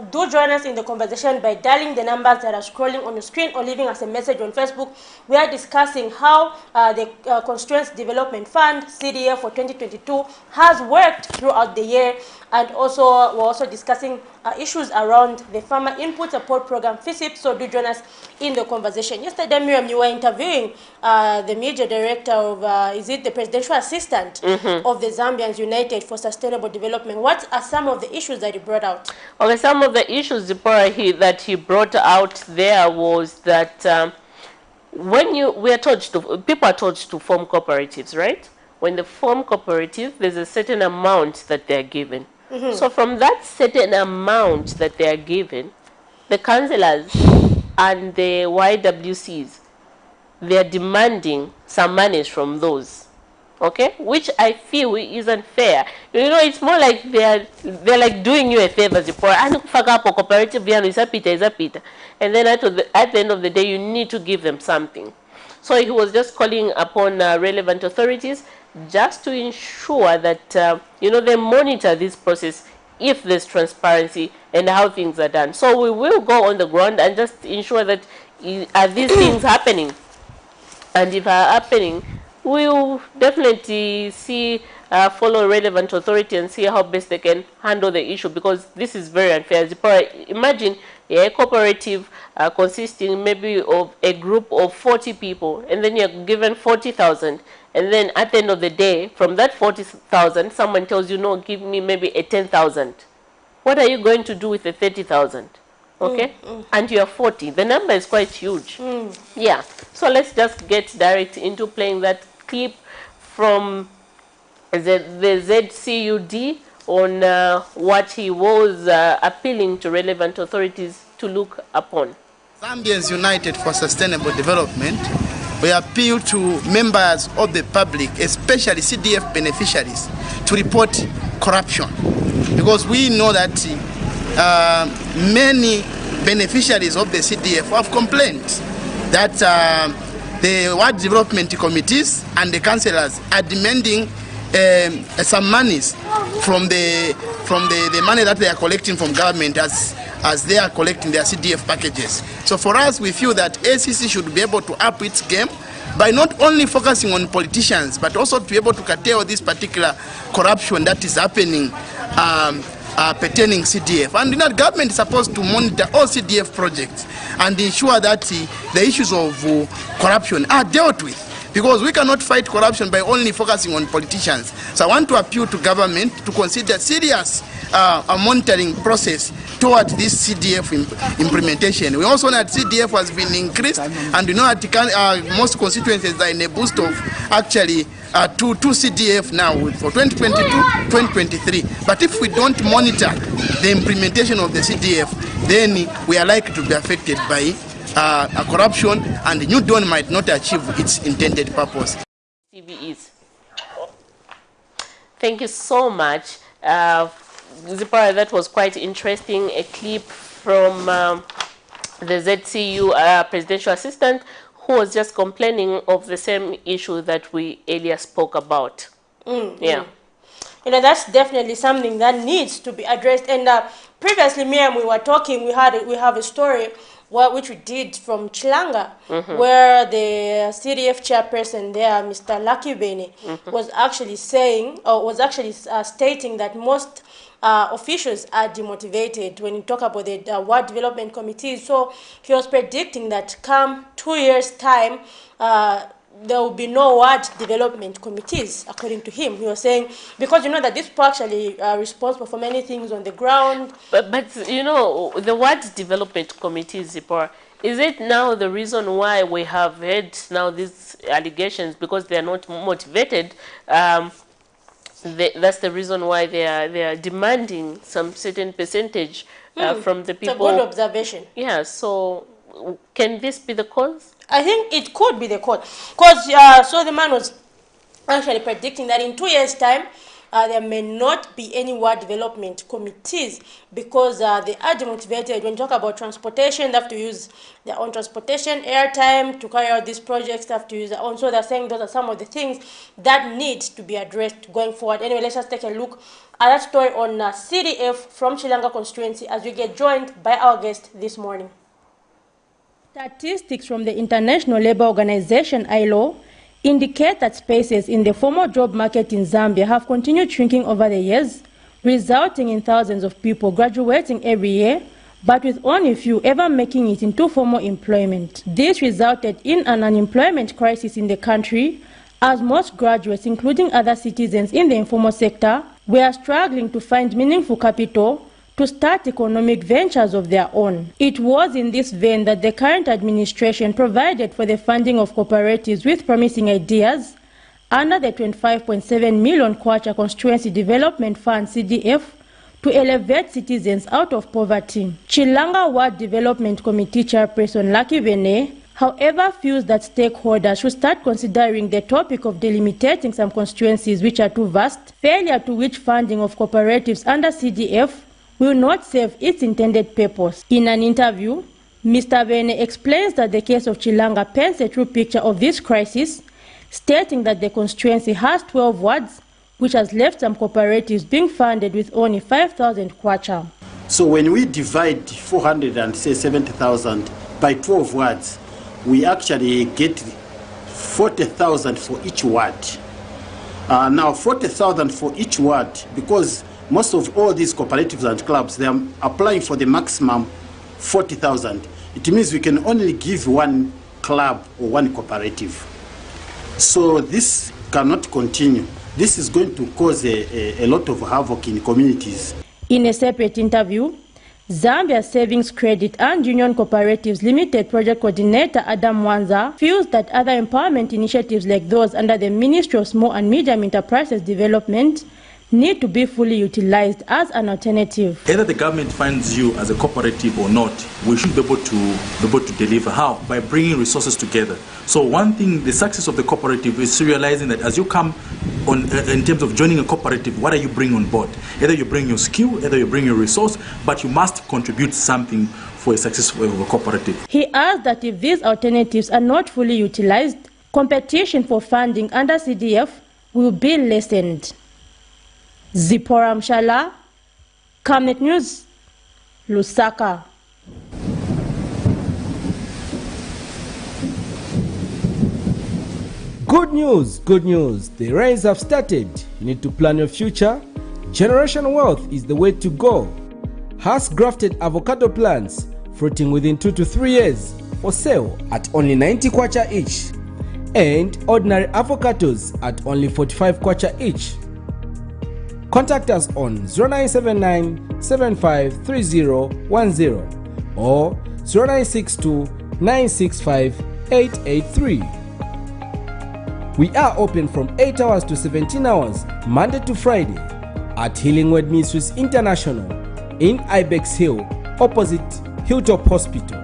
do join us in the conversation by dialing the numbers that are scrolling on your screen or leaving us a message on Facebook. We are discussing how the Constituency Development Fund, CDF for 2022, has worked throughout the year, and also we're also discussing issues around the Farmer Input Support Program, FISIP, so do join us in the conversation. Yesterday, Miriam, you were interviewing the Media Director of, is it the Presidential Assistant of the Zambians United for Sustainable Development. What are some of the issues that he brought out? Okay, some of the issues that he brought out there was that people are told to form cooperatives, right? When they form cooperative, there's a certain amount that they're given. So from that certain amount that they are given, the councillors and the YWCs, they are demanding some monies from those, okay? Which I feel isn't fair. You know, it's more like they're like doing you a favor. And then at the end of the day, you need to give them something. So he was just calling upon relevant authorities just to ensure that, they monitor this process if there's transparency and how things are done. So we will go on the ground and just ensure that are these things happening. And if are happening, we'll definitely follow relevant authority and see how best they can handle the issue, because this is very unfair. Imagine a cooperative consisting maybe of a group of 40 people, and then you're given 40,000, and then at the end of the day, from that 40,000, someone tells you, no, give me maybe a 10,000. What are you going to do with the 30,000? Okay, and you are 40. The number is quite huge. Yeah, so let's just get direct into playing that clip from the ZCUD on what he was appealing to relevant authorities to look upon. Zambians United for Sustainable Development, we appeal to members of the public, especially CDF beneficiaries, to report corruption, because we know that many beneficiaries of the CDF have complained that the ward development committees and the councillors are demanding some monies from the money that they are collecting from government as they are collecting their CDF packages. So for us, we feel that ACC should be able to up its game by not only focusing on politicians, but also to be able to curtail this particular corruption that is happening pertaining CDF. And the government is supposed to monitor all CDF projects and ensure that the issues of corruption are dealt with, because we cannot fight corruption by only focusing on politicians. So I want to appeal to government to consider serious monitoring process toward this CDF implementation. We also know that CDF has been increased, and we know that most constituencies are in a boost of actually two CDF now for 2022-2023. But if we don't monitor the implementation of the CDF, then we are likely to be affected by corruption, and the new dawn might not achieve its intended purpose. Thank you so much. Zipara, that was quite interesting. A clip from the ZCU presidential assistant who was just complaining of the same issue that we earlier spoke about. that's definitely something that needs to be addressed. And previously, Miriam, we were talking, we have a story which we did from Chilanga, where the CDF chairperson there, Mr. Lucky Bene, was actually saying, or was actually stating that most officials are demotivated when you talk about the ward development committees. So he was predicting that come 2 years' time, there will be no ward development committees, according to him. He was saying, because you know that these people actually are responsible for many things on the ground. But you know, the ward development committees, Zipporah, is it now the reason why we have had now these allegations because they are not motivated? That's the reason why they are demanding some certain percentage from the people. It's a good observation. Yeah, so can this be the cause? I think it could be the cause. Because so the man was actually predicting that in 2 years' time, there may not be any ward development committees because they are demotivated. When you talk about transportation, they have to use their own transportation, airtime to carry out these projects, they have to use their own. So they're saying those are some of the things that need to be addressed going forward. Anyway, let's just take a look at that story on CDF from Chilanga constituency as we get joined by our guest this morning. Statistics from the International Labour Organization, ILO, indicate that spaces in the formal job market in Zambia have continued shrinking over the years, resulting in thousands of people graduating every year, but with only few ever making it into formal employment. This resulted in an unemployment crisis in the country, as most graduates, including other citizens in the informal sector, were struggling to find meaningful capital to start economic ventures of their own. It was in this vein that the current administration provided for the funding of cooperatives with promising ideas under the 25.7 million Kwacha Constituency Development Fund CDF to elevate citizens out of poverty. Chilanga Ward Development Committee Chairperson Lucky Bene, however, feels that stakeholders should start considering the topic of delimiting some constituencies which are too vast, failure to which funding of cooperatives under CDF will not serve its intended purpose. In an interview, Mr. Bene explains that the case of Chilanga paints a true picture of this crisis, stating that the constituency has 12 wards, which has left some cooperatives being funded with only 5,000 kwacha. So when we divide 470,000 by 12 wards, we actually get 40,000 for each ward. Now 40,000 for each ward, because most of all these cooperatives and clubs, they are applying for the maximum 40,000. It means we can only give one club or one cooperative. So this cannot continue. This is going to cause a lot of havoc in communities. In a separate interview, Zambia Savings Credit and Union Cooperatives Limited Project Coordinator Adam Wanza feels that other empowerment initiatives like those under the Ministry of Small and Medium Enterprises Development need to be fully utilized as an alternative. Either the government funds you as a cooperative or not, we should be able to deliver. How? By bringing resources together. So one thing, the success of the cooperative is realizing that as you come on in terms of joining a cooperative, what are you bringing on board? Either you bring your skill, either you bring your resource, but you must contribute something for a success of a cooperative. He adds that if these alternatives are not fully utilized, competition for funding under CDF will be lessened. Zipporah Mshala, Camnet News, Lusaka. Good news, good news. The rains have started. You need to plan your future. Generational wealth is the way to go. Has grafted avocado plants fruiting within 2 to 3 years for sale at only 90 kwacha each, and ordinary avocados at only 45 kwacha each. Contact us on 0979 753010 or 0962 965 883. We are open from 8 hours to 17 hours, Monday to Friday, at Healing Word Ministries International in Ibex Hill, opposite Hilltop Hospital.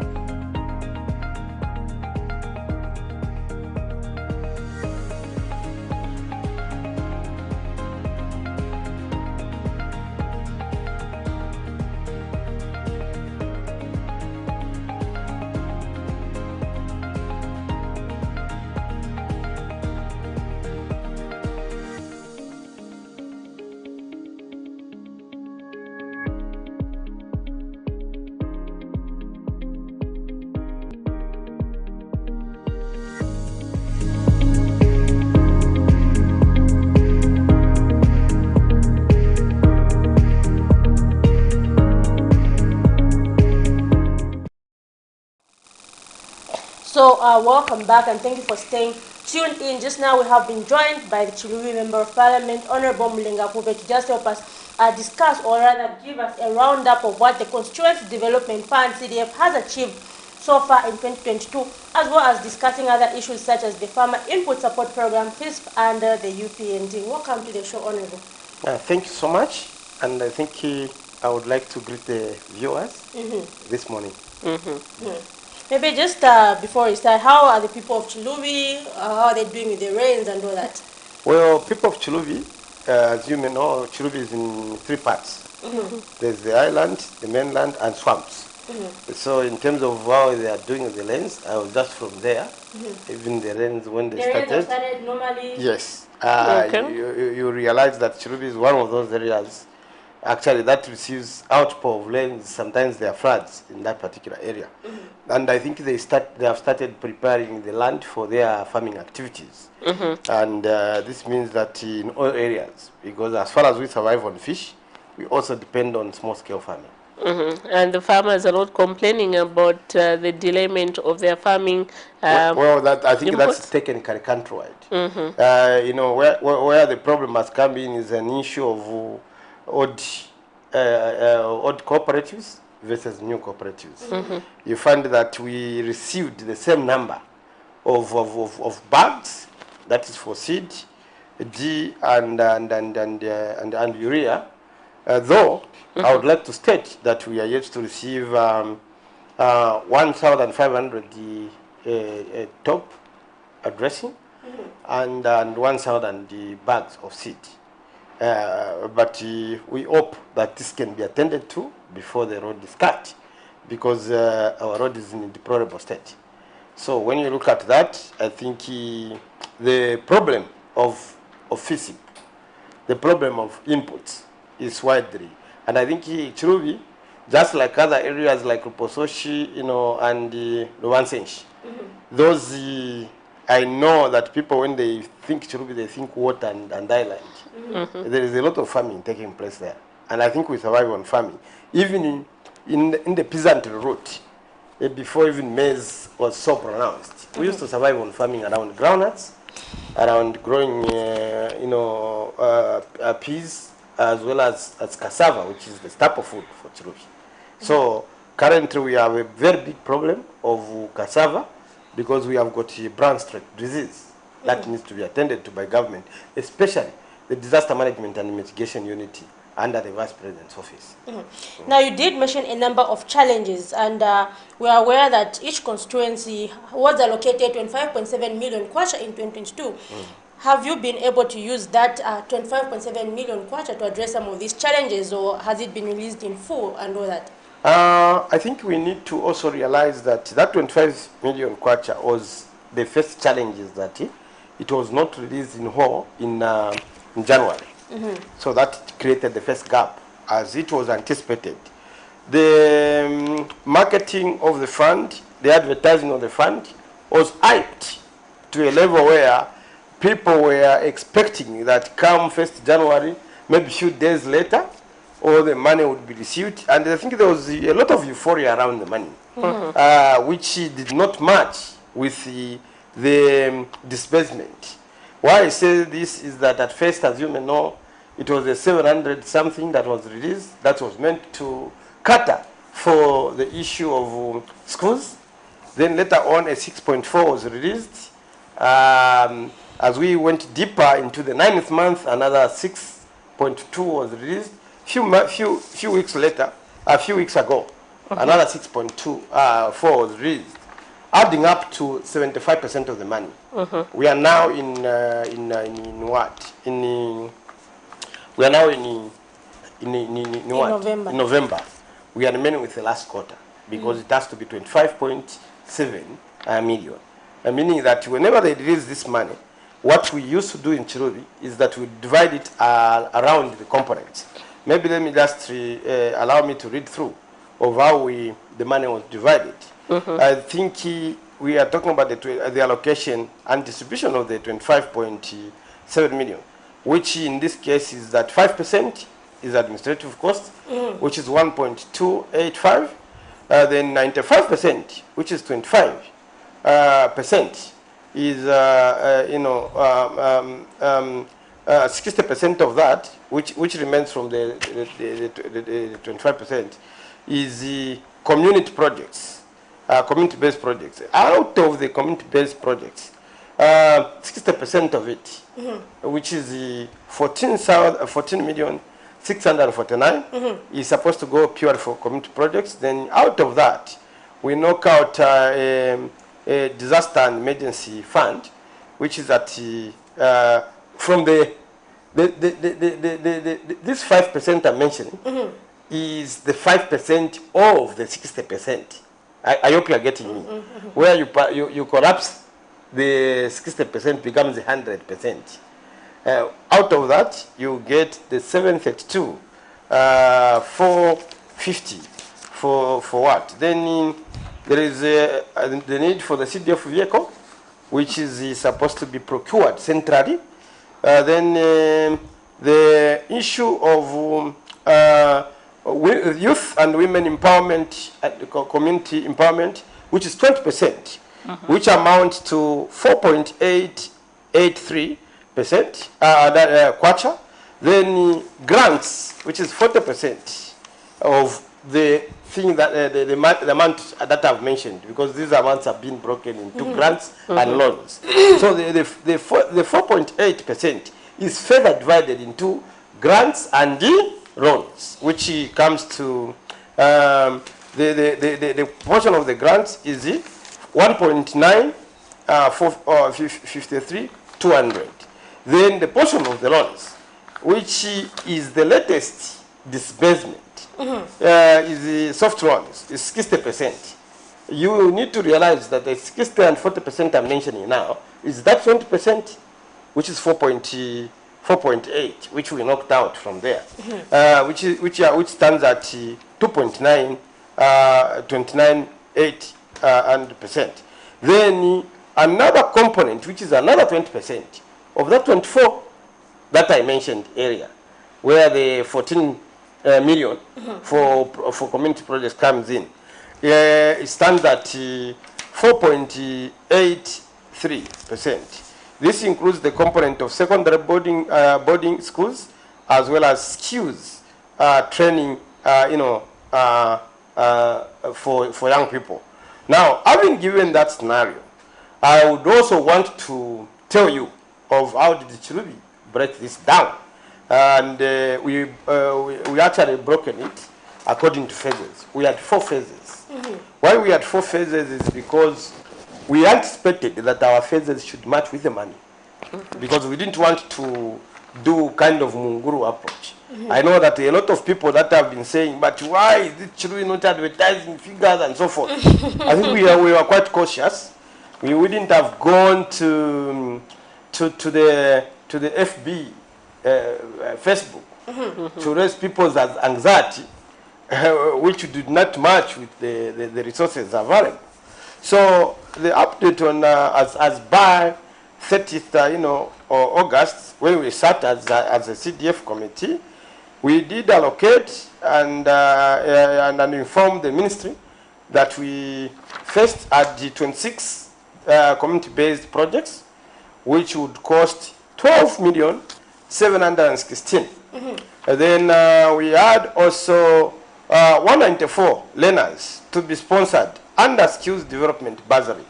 So welcome back and thank you for staying tuned in. Just now we have been joined by the Chiluvi Member of Parliament, Honorable Mulenga Kube, to just help us discuss, or rather give us a roundup of what the Constituency Development Fund, CDF, has achieved so far in 2022, as well as discussing other issues such as the Farmer Input Support Program, FISP, and the UPND. Welcome to the show, Honorable. Thank you so much, and I think I would like to greet the viewers this morning. Maybe just before we start, how are the people of Chiluvi? How are they doing with the rains and all that? Well, people of Chiluvi, as you may know, Chiluvi is in three parts. There's the island, the mainland, and swamps. So in terms of how they are doing with the rains, I was just from there. Even the rains when they started normally. Yes. You realize that Chiluvi is one of those areas actually that receives outpour of rains. Sometimes there are floods in that particular area. And I think they have started preparing the land for their farming activities. And this means that in all areas, because as far as we survive on fish, we also depend on small-scale farming. And the farmers are not complaining about the delayment of their farming. Well, I think that's technically countrywide. You know, where the problem has come in is an issue of old cooperatives versus new cooperatives. You find that we received the same number of bags, that is for seed, D and urea, though I would like to state that we are yet to receive 1,500 top addressing and 1,000 bags of seed. But we hope that this can be attended to before the road is cut, because our road is in a deplorable state. So when you look at that, I think the problem of FISP, the problem of inputs is widely. And I think Chiluvi, just like other areas like Rupososhi, you know, and Luwansenshi, those I know that people, when they think Chiluvi, they think water and island. There is a lot of farming taking place there. And I think we survive on farming. Even in the peasantry route, before even maize was so pronounced, we used to survive on farming around groundnuts, around growing, you know, peas, as well as cassava, which is the staple food for Chiluvi. So currently we have a very big problem of cassava, because we have got a brown streak disease that needs to be attended to by government, especially the Disaster Management and Mitigation Unit under the Vice President's office. Now, you did mention a number of challenges, and we are aware that each constituency was allocated 25.7 million kwacha in 2022. Have you been able to use that 25.7 million kwacha to address some of these challenges, or has it been released in full and all that? I think we need to also realize that that 25 million kwacha was the first challenges that it was not released in whole in January. So that created the first gap, as it was anticipated. The marketing of the fund, the advertising of the fund was hyped to a level where people were expecting that come 1st January, maybe a few days later, all the money would be received. And I think there was a lot of euphoria around the money, which did not match with the disbursement. Why I say this is that at first, as you may know, it was a 700 something that was released, that was meant to cater for the issue of schools. Then later on, a 6.4 was released. As we went deeper into the 9th month, another 6.2 was released. Few weeks later, a few weeks ago, another 6.4 was released, adding up to 75% of the money. We are now in what? We are now in what? November. In November. We are remaining with the last quarter, because it has to be 25.7 million. Meaning that whenever they release this money, what we used to do in Chiluvi is that we divide it around the components. Maybe let me just allow me to read through of how the money was divided. I think we are talking about the allocation and distribution of the 25.7 million, which in this case is that 5% is administrative cost, which is 1.285. Then 95%, which is 25, percent is, 60% of that, which remains from the 25%, is the community projects, community-based projects. Out of the community-based projects, 60% of it, which is the 14,649,000, is supposed to go purely for community projects. Then out of that, we knock out a disaster and emergency fund, which is at from this 5% I'm mentioning is the 5% of the 60%. I hope you are getting me. Where you collapse, the 60% becomes the 100%. Out of that, you get the 732, 450 for what? Then there is the need for the CDF vehicle, which is supposed to be procured centrally. Then the issue of youth and women empowerment, community empowerment, which is 20%, which amounts to 4.883% kwacha. Then grants, which is 40% of the thing that the amount that I've mentioned, because these amounts have been broken into grants and loans. So the 4.8% is further divided into grants and the loans, which comes to the portion of the grants is 1.953,200. Then the portion of the loans, which is the latest disbursement, is the soft loans, is 60%. You need to realize that the 60 and 40% I'm mentioning now is that 20%, which is 4.8, which we knocked out from there, which stands at 2.298%. Then another component, which is another 20% of that 24 that I mentioned earlier, where the 14 million for community projects comes in, it stands at 4.83%. This includes the component of secondary boarding schools, as well as skills training, for young people. Now, having given that scenario, I would also want to tell you of how did Chilubi break this down. And we actually broken it according to phases. We had 4 phases. Why we had 4 phases is because we anticipated that our phases should match with the money, because we didn't want to do kind of Munguru approach. I know that a lot of people that have been saying, but why is it Chilubi not advertising figures and so forth? I think we were quite cautious. We wouldn't have gone to the FB, Facebook, to raise people's anxiety, which did not match with the resources available. So the update on as by 30th, August, when we sat as a CDF committee, we did allocate and inform the ministry that we first had the 26 community-based projects, which would cost 12,716,000. And then we had also 194 learners to be sponsored under skills development bursary,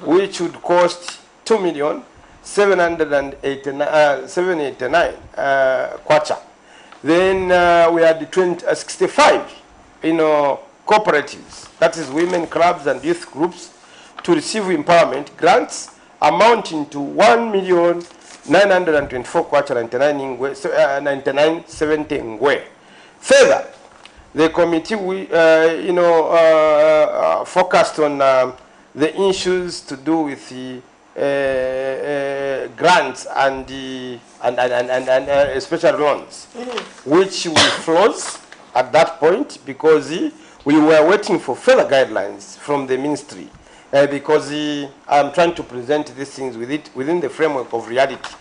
which would cost 2,789,789 kwacha. Then we had the 65 cooperatives, that is women clubs and youth groups, to receive empowerment grants amounting to 1,924 kwacha 9970 ngwe. Further, the committee focused on the issues to do with the grants and special loans, which we froze at that point because we were waiting for further guidelines from the ministry. Because I'm trying to present these things within the framework of reality,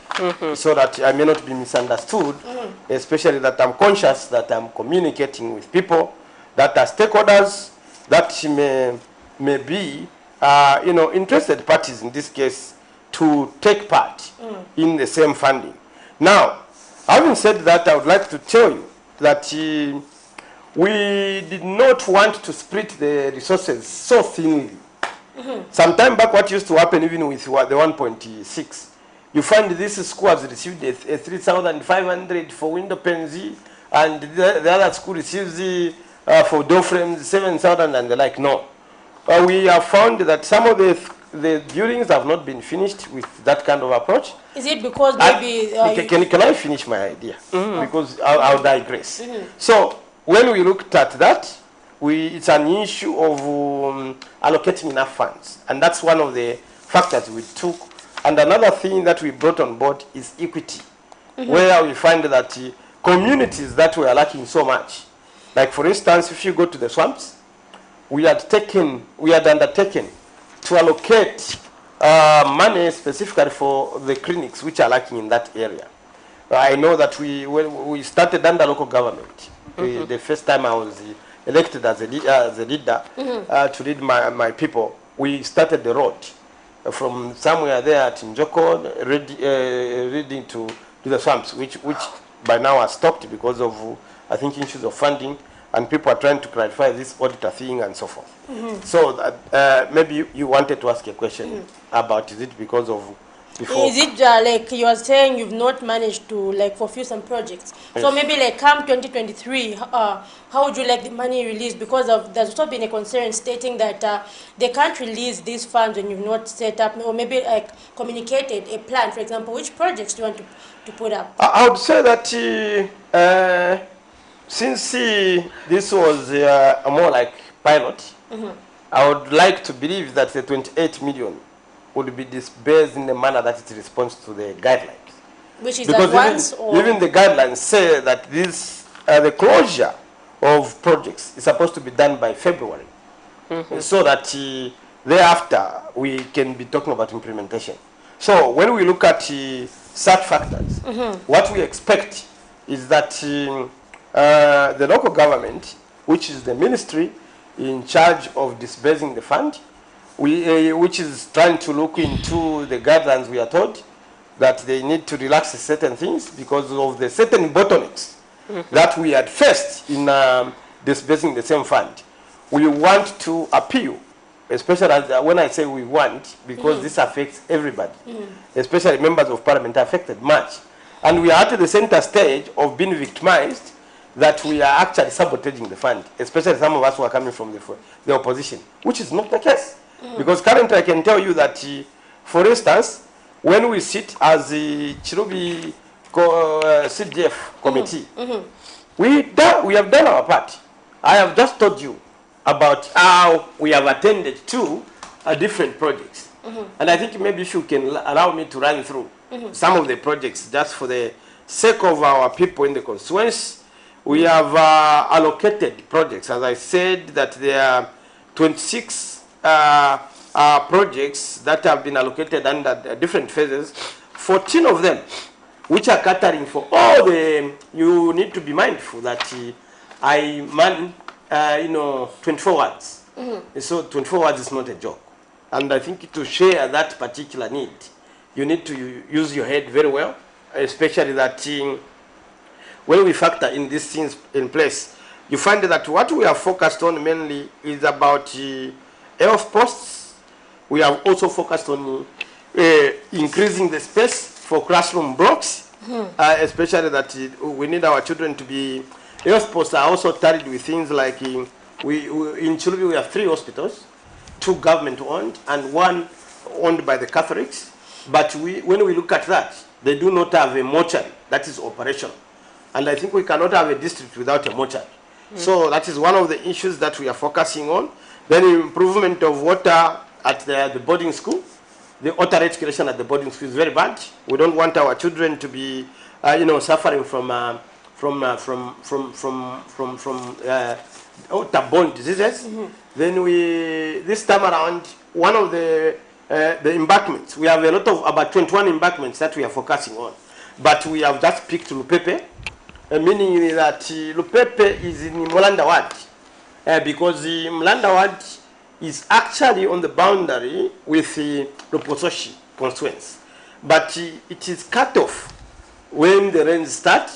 so that I may not be misunderstood, especially that I'm conscious that I'm communicating with people that are stakeholders that may be interested parties in this case to take part in the same funding. Now, having said that, I would like to tell you that we did not want to split the resources so thinly. Sometime back, what used to happen even with the 1.6, you find this school has received a 3,500 for window panes, and the other school receives for door frames 7,000 and the like. No. We have found that some of the buildings have not been finished with that kind of approach. Is it because maybe... can I finish my idea? Because I'll digress. So, when we looked at that, it's an issue of allocating enough funds. And that's one of the factors we took. And another thing that we brought on board is equity, where we find that communities that were lacking so much, like for instance, if you go to the swamps, we had undertaken to allocate money specifically for the clinics which are lacking in that area. I know that when we started under local government, the first time I was elected as a leader to lead my people, we started the road from somewhere there at Njoko, leading to the swamps, which by now has stopped because of, I think, issues of funding, and people are trying to clarify this auditor thing and so forth. So maybe you wanted to ask a question about, is it because of before? Is it like you are saying you've not managed to like fulfill some projects? Yes. So maybe like come 2023, how would you like the money released? Because there's also been a concern stating that they can't release these funds when you've not set up or maybe like communicated a plan. For example, which projects do you want to put up? I would say that since this was more like pilot, I would like to believe that the 28 million would be disbursed in a manner that it responds to the guidelines. Which is because advance even the guidelines say that this the closure of projects is supposed to be done by February, so that thereafter we can be talking about implementation. So when we look at such factors, what we expect is that the local government, which is the ministry in charge of disbursing the fund, which is trying to look into the guidelines, we are told that they need to relax certain things because of the certain bottlenecks that we had faced in disbursing the same fund. We want to appeal, especially when I say we want, because this affects everybody, especially members of parliament are affected much. And we are at the center stage of being victimized that we are actually sabotaging the fund, especially some of us who are coming from the opposition, which is not the case. Because currently I can tell you that, for instance, when we sit as the Chirubi CDF committee, we have done our part. I have just told you about how we have attended to different projects. And I think maybe if you can allow me to run through some of the projects just for the sake of our people in the constituency. We have allocated projects. As I said, that there are 26 projects that have been allocated under different phases. 14 of them, which are catering for all the, you need to be mindful that I man, 24 words. So 24 words is not a joke. And I think to share that particular need, you need to use your head very well, especially that when we factor in these things in place, you find that what we are focused on mainly is about health posts. We have also focused on increasing the space for classroom blocks, especially that we need our children to be. Health posts are also targeted with things like in Chilubi we have 3 hospitals, 2 government owned and 1 owned by the Catholics. But when we look at that, they do not have a mortuary that is operational. And I think we cannot have a district without a mortuary. So that is one of the issues that we are focusing on. Then improvement of water at the boarding school. The water rate creation at the boarding school is very bad. We don't want our children to be, suffering from waterborne diseases. Then this time around, one of the embankments, we have a lot of about 21 embankments that we are focusing on. But we have just picked Lupepe, meaning that Lupepe is in Mulanda Ward, because the Mulanda Ward is actually on the boundary with the Lopososhi constituency. But it is cut off when the rains start,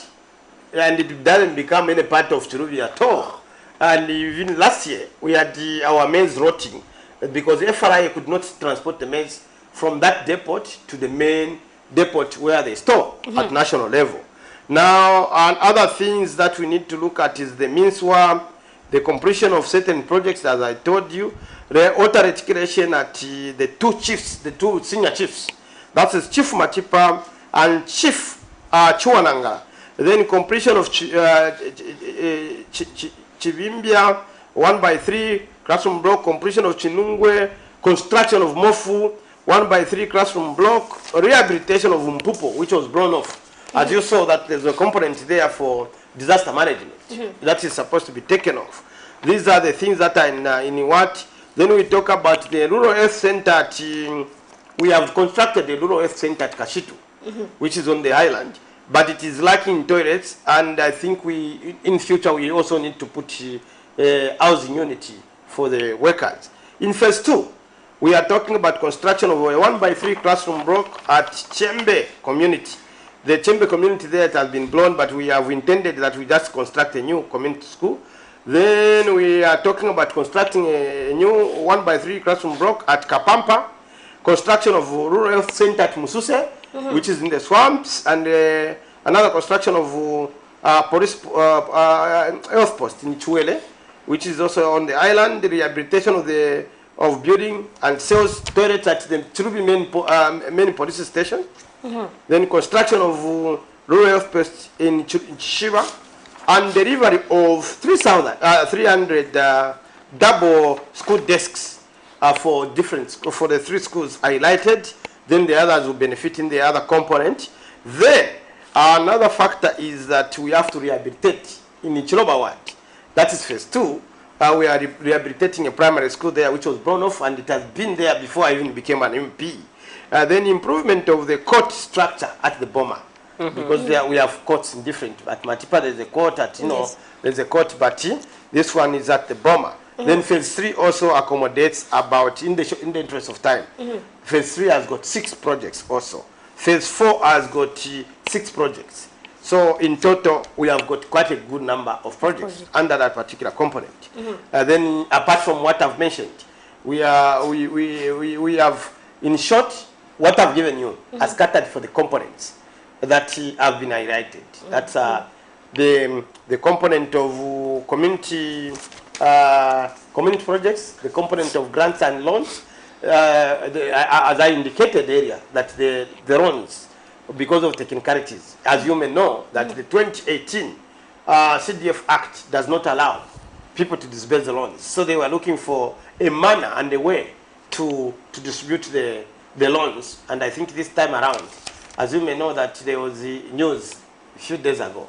and it doesn't become any part of Chiluvi at all. And even last year, we had our maize rotting because FRI could not transport the maize from that depot to the main depot where they store at national level. Now, and other things that we need to look at is the MINSWA, the completion of certain projects, as I told you, the water reticulation at the two chiefs, the two senior chiefs. That is Chief Matipa and Chief Chuananga. Then completion of Chivimbia, 1x3 classroom block, completion of Chinungwe, construction of Mofu, 1x3 classroom block, rehabilitation of Mpupo, which was blown off. As you saw, that there's a component there for disaster management that is supposed to be taken off. These are the things that are in what. Then we talk about the rural health center at, we have constructed the rural health center at Kashitu, which is on the island, but it is lacking toilets, and I think we, in future, we also need to put housing unity for the workers. In phase 2, we are talking about construction of a 1x3 classroom block at Chembe community. The Chembe community there has been blown, but we have intended that we just construct a new community school. Then we are talking about constructing a new 1x3 classroom block at Kapampa, construction of rural health center at Mususe, which is in the swamps, and another construction of police health post in Chuele, which is also on the island, the rehabilitation of building and sales toilets at the Chiluvi main police station. Then construction of rural health post in Chishiba, and delivery of 300 double school desks for the 3 schools highlighted. Then the others will benefit in the other component. Then another factor is that we have to rehabilitate in Chiloba ward. That is phase 2. We are rehabilitating a primary school there, which was blown off, and it has been there before I even became an MP. Then improvement of the court structure at the Boma, because there we have courts in different. At Matipa there's a court, at there's a court, but this one is at the Boma. Then phase 3 also accommodates about, in the interest of time, phase 3 has got 6 projects also. Phase 4 has got 6 projects. So in total, we have got quite a good number of projects under that particular component. Then apart from what I've mentioned, we have, in short, what I've given you as scattered for the components that have been highlighted. That's the component of community projects, the component of grants and loans, as I indicated earlier, that the loans, because of technicalities, as you may know, that the 2018 CDF Act does not allow people to disburse the loans. So they were looking for a manner and a way to distribute the loans. And I think this time around, as you may know, that there was the news a few days ago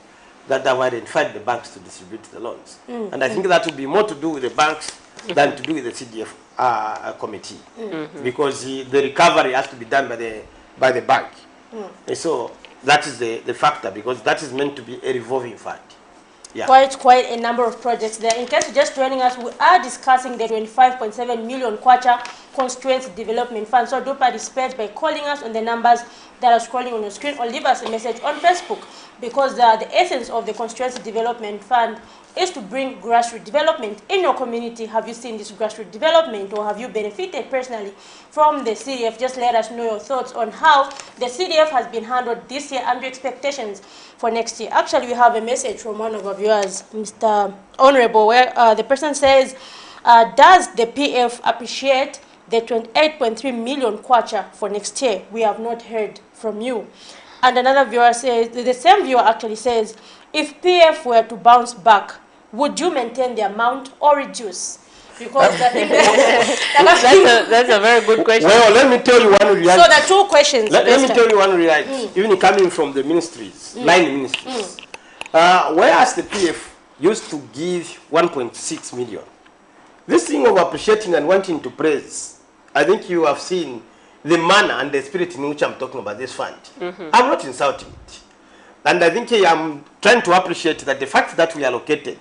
that have identified the banks to distribute the loans. And I think that would be more to do with the banks than to do with the CDF committee, because the recovery has to be done by the bank. And so that is the factor, because that is meant to be a revolving fund. Yeah. Quite a number of projects there. In case you're just joining us, we are discussing the 25.7 million Kwacha Constituency Development Fund. So do participate by calling us on the numbers that are scrolling on your screen, or leave us a message on Facebook, because the essence of the Constituency Development Fund is to bring grassroots development in your community. Have you seen this grassroots development, or have you benefited personally from the CDF? Just let us know your thoughts on how the CDF has been handled this year and your expectations for next year. Actually, we have a message from one of our viewers, Mr. Honorable, where the person says, does the PF appreciate the 28.3 million kwacha for next year? We have not heard from you. And another viewer says, the same viewer actually says, if PF were to bounce back, would you maintain the amount or reduce? Because I think that's a very good question. Well, let me tell you one reality. So there are 2 questions. Let me tell you one reality. Even coming from the ministries, 9 ministries. Whereas the PF used to give 1.6 million. This thing of appreciating and wanting to praise, I think you have seen the manner and the spirit in which I'm talking about this fund. I'm not insulting it. And I think I'm trying to appreciate that the fact that we allocated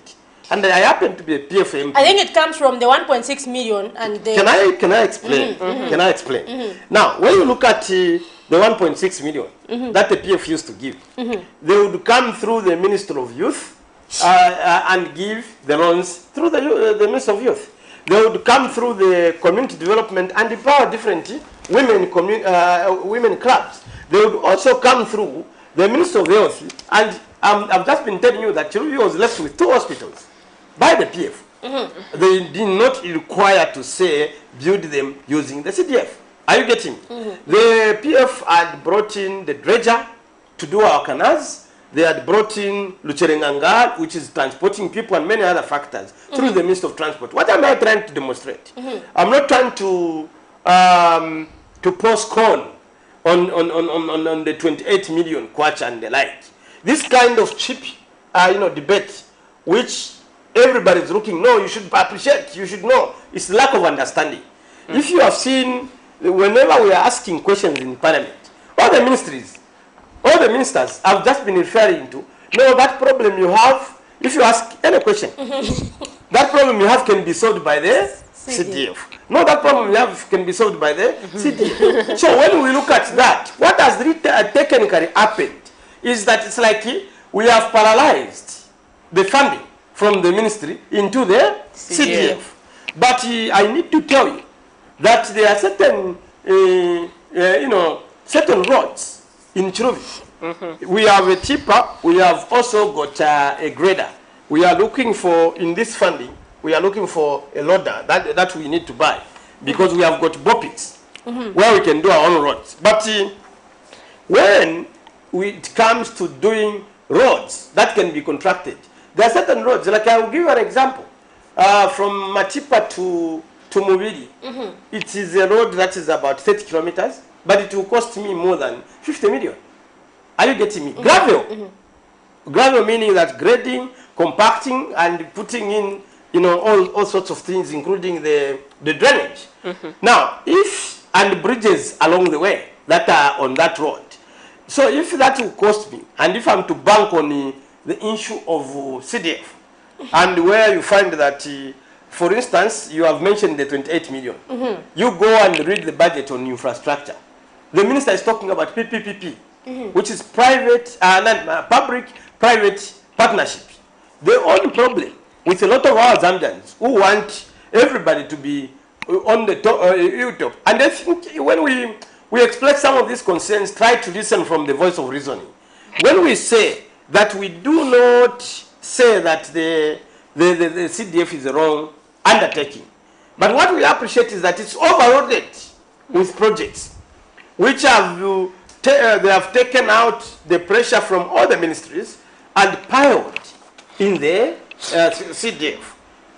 And I happen to be a PF MP. I think it comes from the 1.6 million and the... Can I explain? Can I explain? Now, when you look at the 1.6 million that the PF used to give, they would come through the Minister of Youth and give the loans through the Minister of Youth. They would come through the community development and empower different women clubs. They would also come through the Minister of Health, and I've just been telling you that Chiruvi was left with 2 hospitals by the PF. They did not require to say build them using the CDF. Are you getting? The PF had brought in the dredger to do our canals. They had brought in Lucherengangal, which is transporting people, and many other factors through the Minister of Transport. What am I trying to demonstrate? I'm not trying to postpone on the 28 million kwacha and the like. This kind of cheap debate, which everybody is looking, no, you should appreciate, you should know, it's lack of understanding. If you have seen, whenever we are asking questions in Parliament, all the ministries, all the ministers have just been referring to, no, that problem you have, if you ask any question, that problem you have can be solved by the CDF. No, that problem you have can be solved by the CDF. So when we look at that, what has technically happened is that it's like we have paralyzed the funding from the ministry into the CDF. But I need to tell you that there are certain, certain roads in Chiruvi. We have a tipper, we have also got a grader. We are looking for, in this funding, we are looking for a loader that we need to buy, because we have got bopits where we can do our own roads. But when it comes to doing roads that can be contracted, there are certain roads, like I will give you an example. From Matipa to Mubiri, it is a road that is about 30 kilometers, but it will cost me more than 50 million. Are you getting me? Gravel. Gravel meaning that grading, compacting, and putting in, all sorts of things, including the drainage. Now, and bridges along the way that are on that road. So if that will cost me, and if I'm to bank on the issue of CDF, and where you find that, for instance, you have mentioned the 28 million. You go and read the budget on infrastructure. The minister is talking about PPPP, which is public-private partnership. The only problem with a lot of our Zambians who want everybody to be on the top, YouTube. And I think when we express some of these concerns, try to listen from the voice of reasoning. When we say that we do not say that the CDF is a wrong undertaking, but what we appreciate is that it's overloaded with projects which have they have taken out the pressure from all the ministries and piled in the CDF,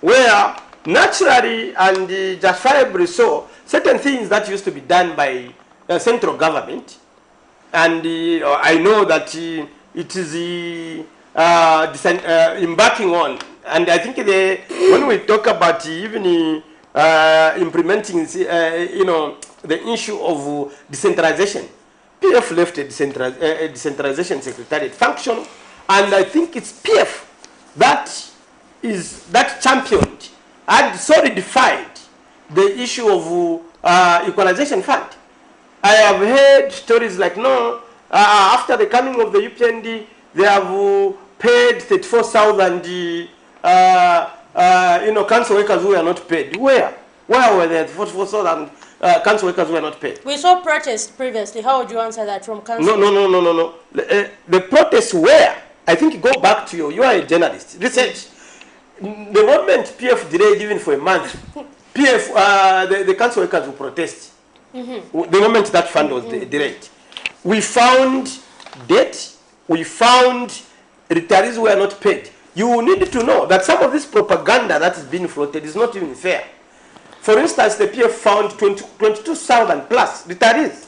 where naturally and justifiably so, certain things that used to be done by central government, and I know that it is embarking on, and I think when we talk about even implementing, the issue of decentralization, PF left a decentralization secretariat function, and I think it's PF that championed and solidified the issue of equalization fund. I have heard stories like, no, after the coming of the UPND, they have paid 34,000 council workers who are not paid. Where were the 44,000 council workers who are not paid? We saw protests previously. How would you answer that from council? No. The protests were, I think, go back to you are a journalist. Research. The moment PF delayed even for a month, PF, the council workers will protest. The moment that fund was delayed. We found debt, we found retirees who are not paid. You need to know that some of this propaganda that is being floated is not even fair. For instance, the PF found 22,000 plus retirees,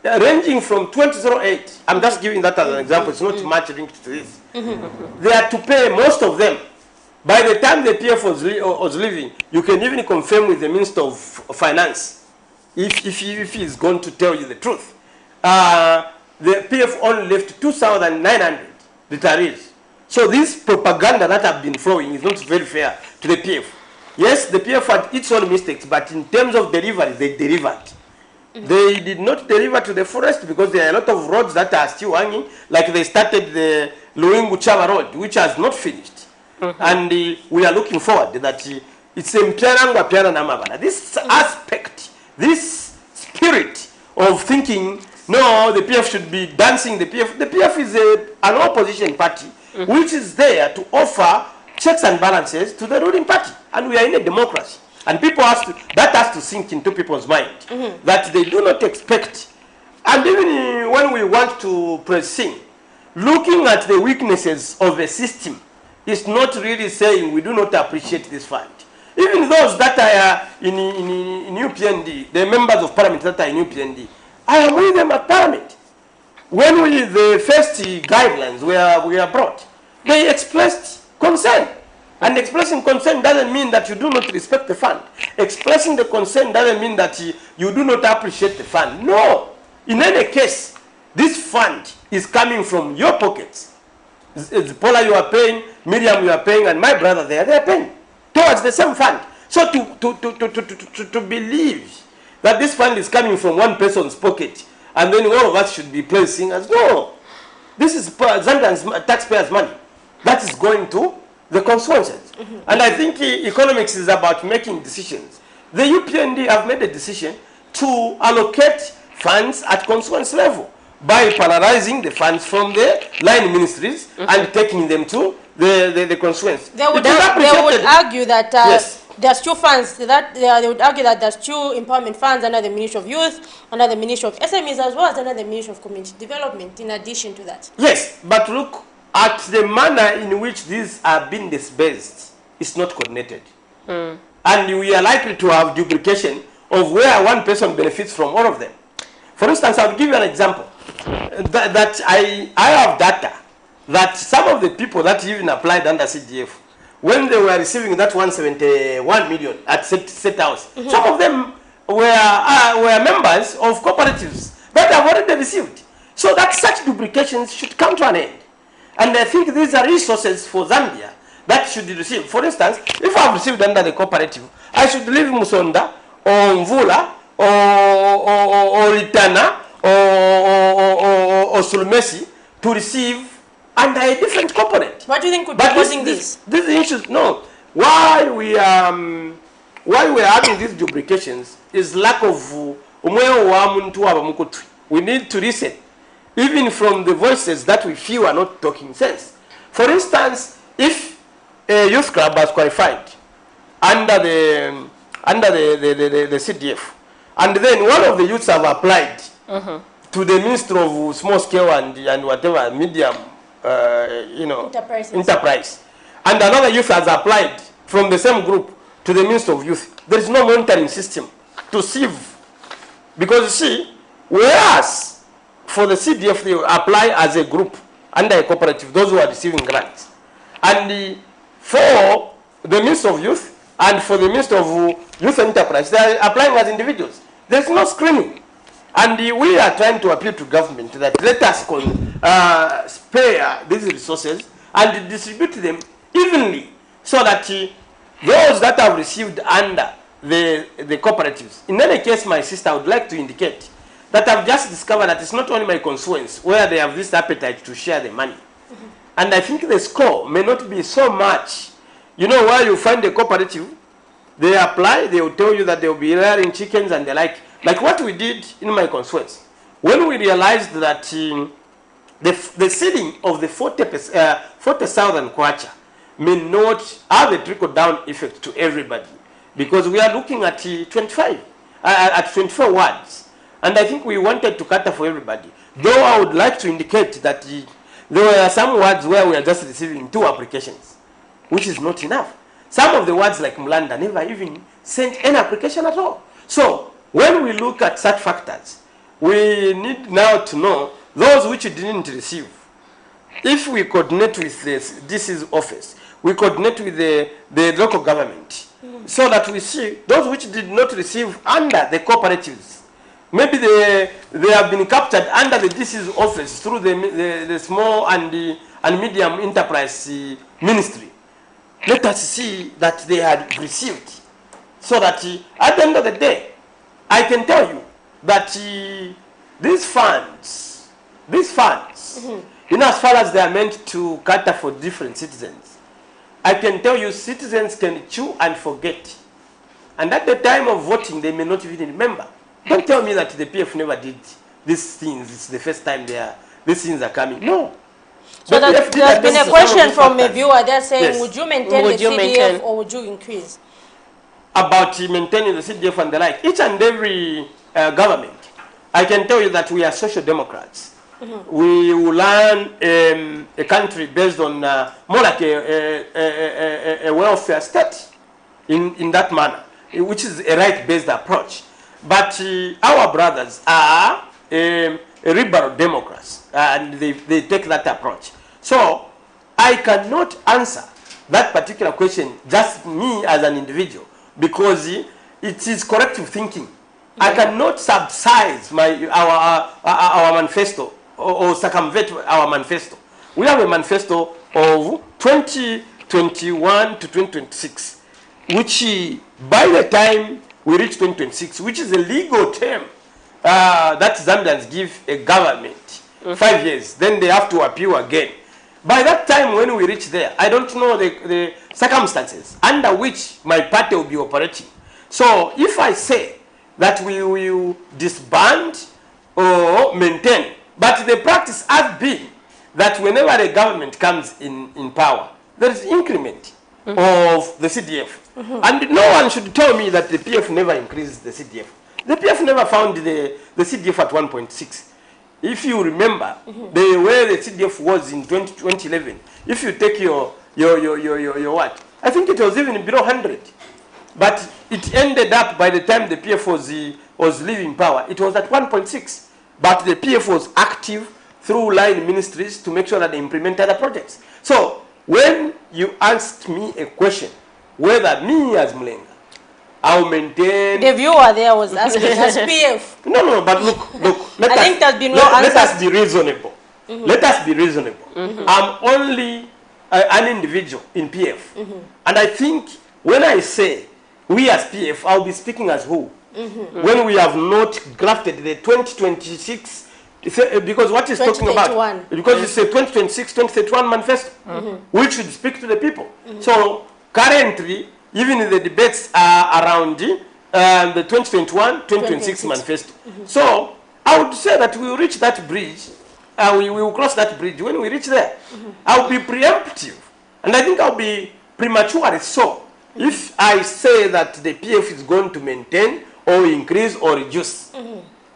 ranging from 2008. I'm just giving that as an example. It's not much linked to this. They had to pay most of them. By the time the PF was leaving, you can even confirm with the Minister of Finance, if he is going to tell you the truth. The PF only left 2,900 retirees. So this propaganda that have been flowing is not very fair to the PF. Yes, the PF had its own mistakes, but in terms of delivery, they delivered. They did not deliver to the forest because there are a lot of roads that are still hanging, like they started the Luingu-Chava road, which has not finished. And we are looking forward that it's a this aspect, this spirit of thinking, no, the PF should be dancing. The PF is an opposition party, which is there to offer checks and balances to the ruling party. And we are in a democracy. And people that has to sink into people's mind, that they do not expect. And even when we want to pressing, looking at the weaknesses of the system is not really saying we do not appreciate this fund. Even those that are in UPND, the members of parliament that are in UPND, I am with them at parliament. When the first guidelines were brought, they expressed concern. And expressing concern doesn't mean that you do not respect the fund. Expressing the concern doesn't mean that you do not appreciate the fund. No. In any case, this fund is coming from your pockets. Paula, you are paying, Miriam, you are paying, and my brother there, they are paying towards the same fund. So to believe that this fund is coming from one person's pocket and then all of us should be placing as, no. This is Zambians taxpayers' money that is going to the constituencies. And I think economics is about making decisions. The UPND have made a decision to allocate funds at constituency level by polarizing the funds from the line ministries and taking them to the constituency. They would argue that there's two funds, they would argue that there's two empowerment funds under the Ministry of Youth, under the Ministry of SMEs, as well as under the Ministry of Community Development, in addition to that. Yes, but look at the manner in which these are being disbursed. It's not coordinated. And we are likely to have duplication of where one person benefits from all of them. For instance, I'll give you an example. That I have data that some of the people that even applied under CDF, when they were receiving that 171 million at Set House, some of them were members of cooperatives that have already received. So that such duplications should come to an end. And I think these are resources for Zambia that should be received. For instance, if I've received under the cooperative, I should leave Musonda or Mvula or Litana or Sulmesi to receive under a different component. What do you think would be causing this? These issues, no. Why we are having these duplications is lack of we need to listen, even from the voices that we feel are not talking sense. For instance, if a youth club was qualified under the CDF, and then one of the youths have applied to the Ministry of Small Scale and whatever medium, enterprise, and another youth has applied from the same group to the Ministry of Youth, there is no monitoring system to sieve, because you see, whereas for the CDF they apply as a group under a cooperative, those who are receiving grants, and for the Ministry of Youth and for the Ministry of Youth Enterprise, they are applying as individuals. There is no screening. And we are trying to appeal to government that let us spare these resources and distribute them evenly, so that those that have received under the cooperatives. In any case, my sister, I would like to indicate that I've just discovered that it's not only my constituents where they have this appetite to share the money. And I think the score may not be so much. You know, where you find a cooperative, they apply, they will tell you that they will be rearing chickens and the like what we did in my constituents. When we realized that the seeding of the 40,000 kwacha may not have a trickle-down effect to everybody, because we are looking at 24 wards, and I think we wanted to cater for everybody. Though I would like to indicate that there were some wards where we are just receiving 2 applications, which is not enough. Some of the wards like Mulanda never even sent any application at all. So when we look at such factors, we need now to know those which didn't receive. If we coordinate with this DC's office, we coordinate with the local government, so that we see those which did not receive under the cooperatives. Maybe they have been captured under the DC's office through the small and and Medium Enterprise Ministry. Let us see that they had received, so that at the end of the day, I can tell you that these funds, in as far as they are meant to cater for different citizens, I can tell you citizens can chew and forget. And at the time of voting, they may not even remember. Don't tell me that the PF never did these things. It's the first time these things are coming. No. So there's been a question from a viewer. They're saying, yes, would you maintain the CDF or would you increase? About maintaining the CDF and the like. Each and every government, I can tell you that we are social democrats. We will run a country based on more like a welfare state in that manner, which is a right-based approach. But our brothers are liberal democrats, and they take that approach. So I cannot answer that particular question, just me as an individual, because it is corrective thinking. I cannot subsidize our manifesto or circumvent our manifesto. We have a manifesto of 2021 to 2026, which by the time we reach 2026, which is a legal term that Zambians give a government 5 years, then they have to appeal again. By that time, when we reach there, I don't know the circumstances under which my party will be operating. So if I say that we will disband or maintain, but the practice has been that whenever the government comes in power, there is increment of the CDF. And no one should tell me that the PF never increased the CDF. The PF never found the CDF at 1.6. If you remember the way the CDF was in 2011, if you take your what, I think it was even below 100. But it ended up, by the time the PF was leaving power, it was at 1.6. But the PF was active through line ministries to make sure that they implemented the projects. So when you asked me a question, whether me as Mlenga, I'll maintain... The viewer there was asking as PF. No, but look. Let us be reasonable. Let us be reasonable. I'm only an individual in PF. And I think when I say we as PF, I'll be speaking as who? When we have not grafted the 2026, because what is talking about, because it's a 2026, 2031 manifesto, which should speak to the people. So currently, even the debates are around the 2021, 2026 manifesto. So I would say that we will reach that bridge, we will cross that bridge. When we reach there, I'll be preemptive. And I think I'll be prematurely so if I say that the PF is going to maintain or increase or reduce.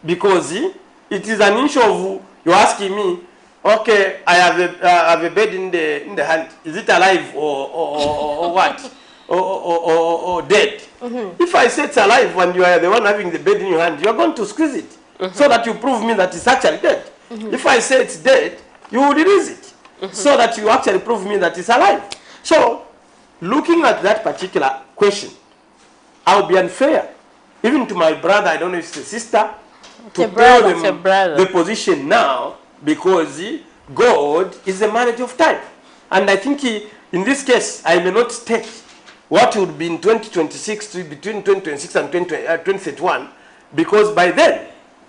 Because it is an issue of you're asking me, okay, I have a bed in the hand. Is it alive or what? Or dead? If I say it's alive and you are the one having the bed in your hand, you are going to squeeze it so that you prove me that it's actually dead. If I say it's dead, you will release it so that you actually prove me that it's alive. So, looking at that particular question, I'll be unfair, even to my brother, I don't know if it's a sister, to tell them the position now, because God is a manager of time. And I think in this case, I may not state what would be in 2026 to between 2026 and 2031, because by then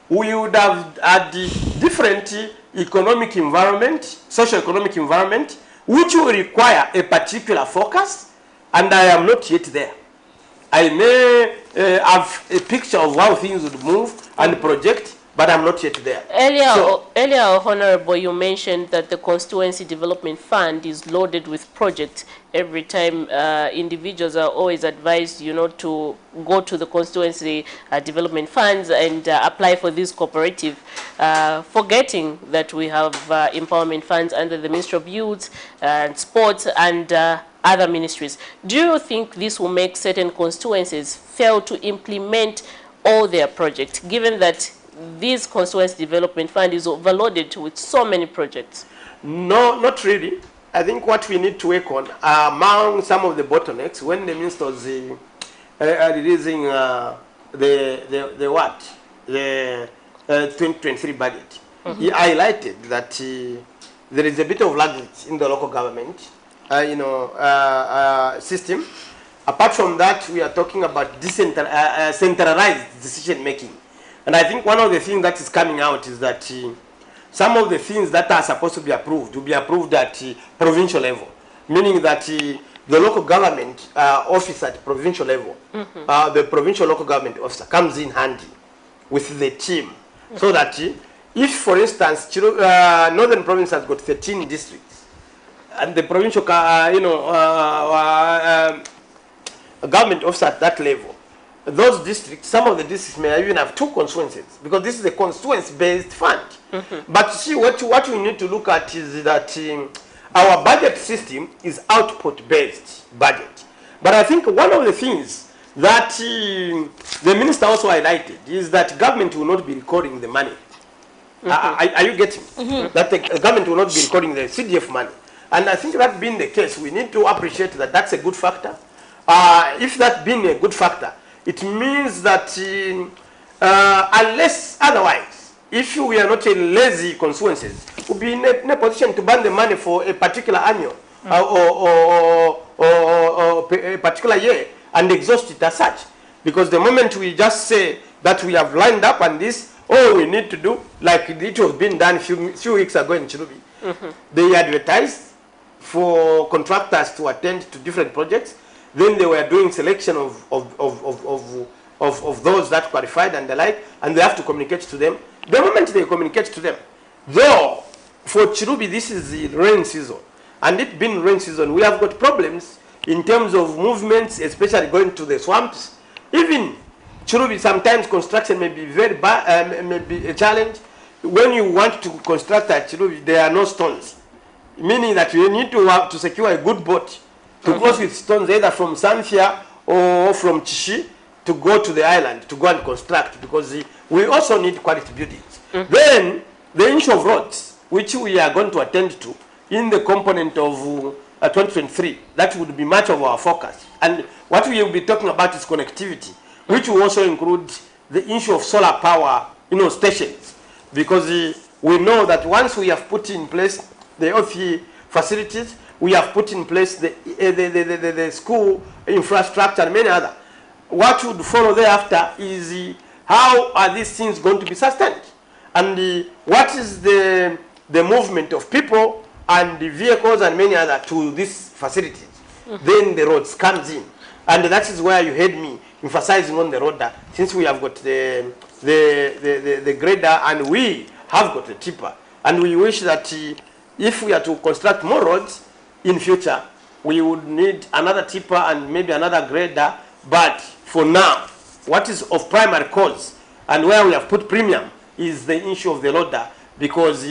we would have had the different economic environment, socio-economic environment, which will require a particular focus, and I am not yet there. I may have a picture of how things would move and project, but I'm not yet there. Earlier, Honorable, you mentioned that the Constituency Development Fund is loaded with projects. Every time individuals are always advised, to go to the Constituency Development Funds and apply for this cooperative, forgetting that we have empowerment funds under the Ministry of Youth and Sports and other ministries. Do you think this will make certain constituencies fail to implement all their projects, given that this Constituency Development Fund is overloaded with so many projects? No, not really. I think what we need to work on among some of the bottlenecks, when the minister was releasing the 2023 budget, he highlighted that there is a bit of luggage in the local government, system. Apart from that, we are talking about centralized decision making. And I think one of the things that is coming out is that some of the things that are supposed to be approved will be approved at provincial level, meaning that the local government office at provincial level, the provincial local government officer comes in handy with the team, so that if, for instance, Northern Province has got 13 districts, and the provincial, government officer at that level, those districts, some of the districts may even have 2 constituencies, because this is a constituency-based fund. But see, what we need to look at is that our budget system is output-based budget. But I think one of the things that the minister also highlighted is that government will not be recording the money. Are you getting that the government will not be recording the CDF money? And I think that being the case, we need to appreciate that that's a good factor. If that being a good factor, it means that unless otherwise, if we are not in lazy constituencies, we'll be in a position to burn the money for a particular annual or a particular year and exhaust it as such. Because the moment we just say that we have lined up and this, all we need to do, like it was being done a few weeks ago in Chilubi, they advertised for contractors to attend to different projects. Then they were doing selection of those that qualified and the like, and they have to communicate to them. The moment they communicate to them, though for Chilubi this is the rain season, and it being rain season, we have got problems in terms of movements, especially going to the swamps. Even Chilubi, sometimes construction may be very bad, may be a challenge. When you want to construct at Chilubi, there are no stones, meaning that you need to have to secure a good boat to cross with stones either from Sanfia or from Chishi to go to the island to go and construct, because we also need quality buildings. Then the issue of roads, which we are going to attend to in the component of 2023, that would be much of our focus. And what we will be talking about is connectivity, which will also include the issue of solar power, stations, because we know that once we have put in place the OFE facilities, we have put in place the school infrastructure and many other. What would follow thereafter is how are these things going to be sustained? And what is the movement of people and the vehicles and many other to these facilities? Then the roads comes in. And that is where you heard me emphasizing on the road that since we have got the grader and we have got the tipper, and we wish that if we are to construct more roads in future, we would need another tipper and maybe another grader. But for now, what is of primary cause and where we have put premium is the issue of the loader, because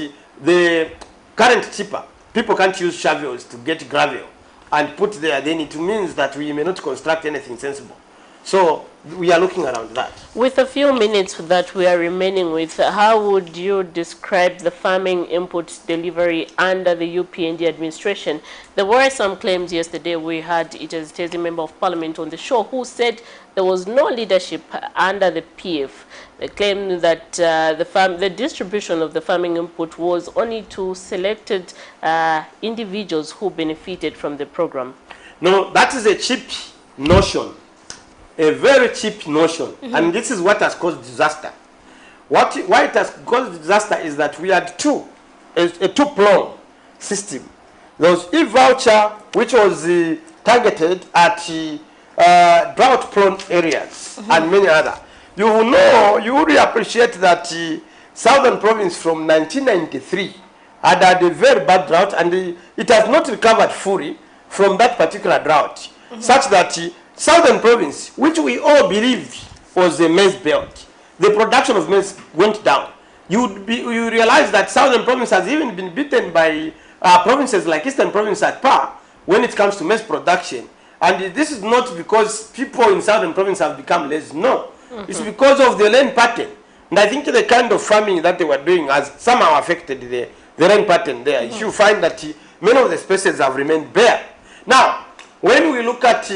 the current tipper, people can't use shovels to get gravel and put there, then it means that we may not construct anything sensible. So we are looking around that. With a few minutes that we are remaining with, how would you describe the farming input delivery under the UPND administration? There were some claims yesterday. We had it as a member of parliament on the show who said there was no leadership under the PF. They claimed that the distribution of the farming input was only to selected individuals who benefited from the program. No, that is a cheap notion. A very cheap notion, and this is what has caused disaster. Why it has caused disaster is that we had a two-pronged system. There was e-voucher, which was targeted at drought-prone areas and many other. You really appreciate that Southern Province from 1993 had a very bad drought, and it has not recovered fully from that particular drought, such that Southern Province, which we all believed was a maize belt, the production of maize went down. You realize that Southern Province has even been beaten by provinces like Eastern Province at par when it comes to maize production. And this is not because people in Southern Province have become lazy. No, it's because of the rain pattern. And I think the kind of farming that they were doing has somehow affected the rain pattern there. You find that many of the spaces have remained bare. Now, when we look at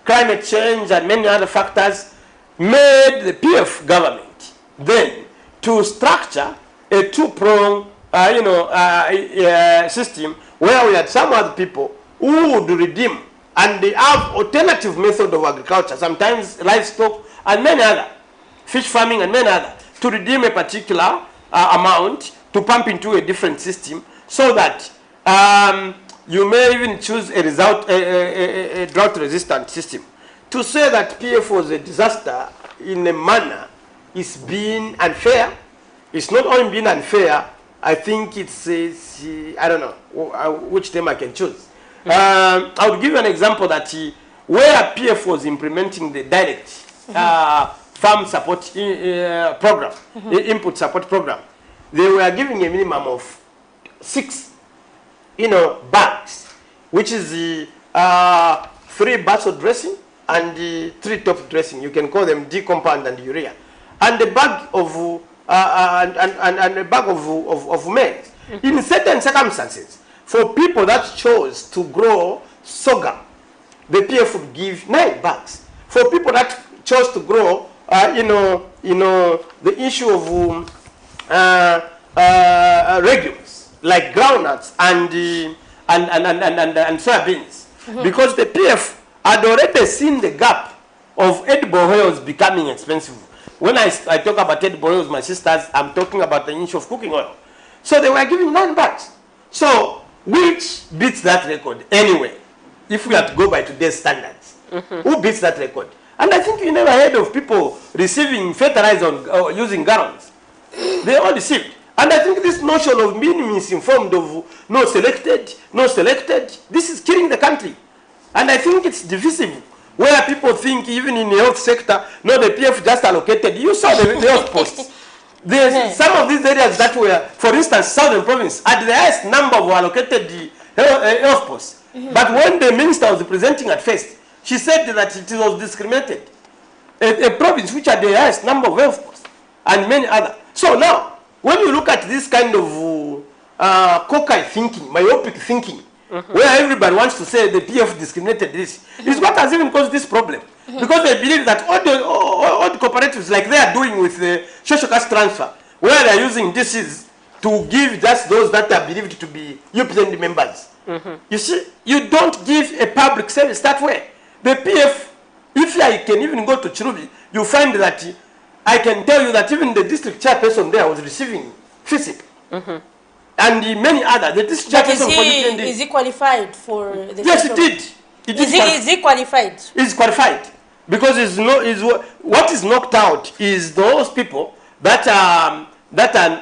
climate change and many other factors, made the PF government then to structure a two-pronged system where we had some other people who would redeem, and they have alternative method of agriculture, sometimes livestock and many other, fish farming and many other, to redeem a particular amount to pump into a different system, so that you may even choose a drought-resistant system. To say that PF was a disaster in a manner is being unfair. It's not only being unfair, I think it's I don't know which term I can choose. I would give you an example that where PF was implementing the direct farm support program, input support program, they were giving a minimum of 6 bags, which is the 3 basil dressing and the 3 top dressing. You can call them D compound and urea, and a bag of and a bag of maize. In certain circumstances, for people that chose to grow sorghum, the PF would give 9 bags. For people that chose to grow, the issue of legumes like groundnuts and soybeans, because the PF had already seen the gap of edible oils becoming expensive. When I talk about edible oils, my sisters, I'm talking about the issue of cooking oil. So they were giving 9 bags. So which beats that record anyway, if we have to go by today's standards? Who beats that record? And I think you never heard of people receiving fertilizer using gallons. They all received. And I think this notion of being misinformed, of no selected, this is killing the country. And I think it's divisive, where people think even in the health sector, no, the PF just allocated. You saw the health posts. There's some of these areas that were, for instance, Southern Province, had the highest number of allocated health posts. But when the minister was presenting at first, she said that it was discriminated. A province which had the highest number of health posts and many other. So now, when you look at this kind of cockeyed thinking, myopic thinking, where everybody wants to say the PF discriminated this, is what has even caused this problem. Because they believe that all the cooperatives, like they are doing with the social cash transfer, where they are using this to give just those that are believed to be UPSEND members. You see, you don't give a public service that way. The PF, if I can even go to Chirubi, you find that I can tell you that even the district chairperson there was receiving FISIP. And many other. The district chairperson for UPND. Is he qualified for the Yes, it did. Is he qualified? He's qualified. Because what is knocked out is those people that are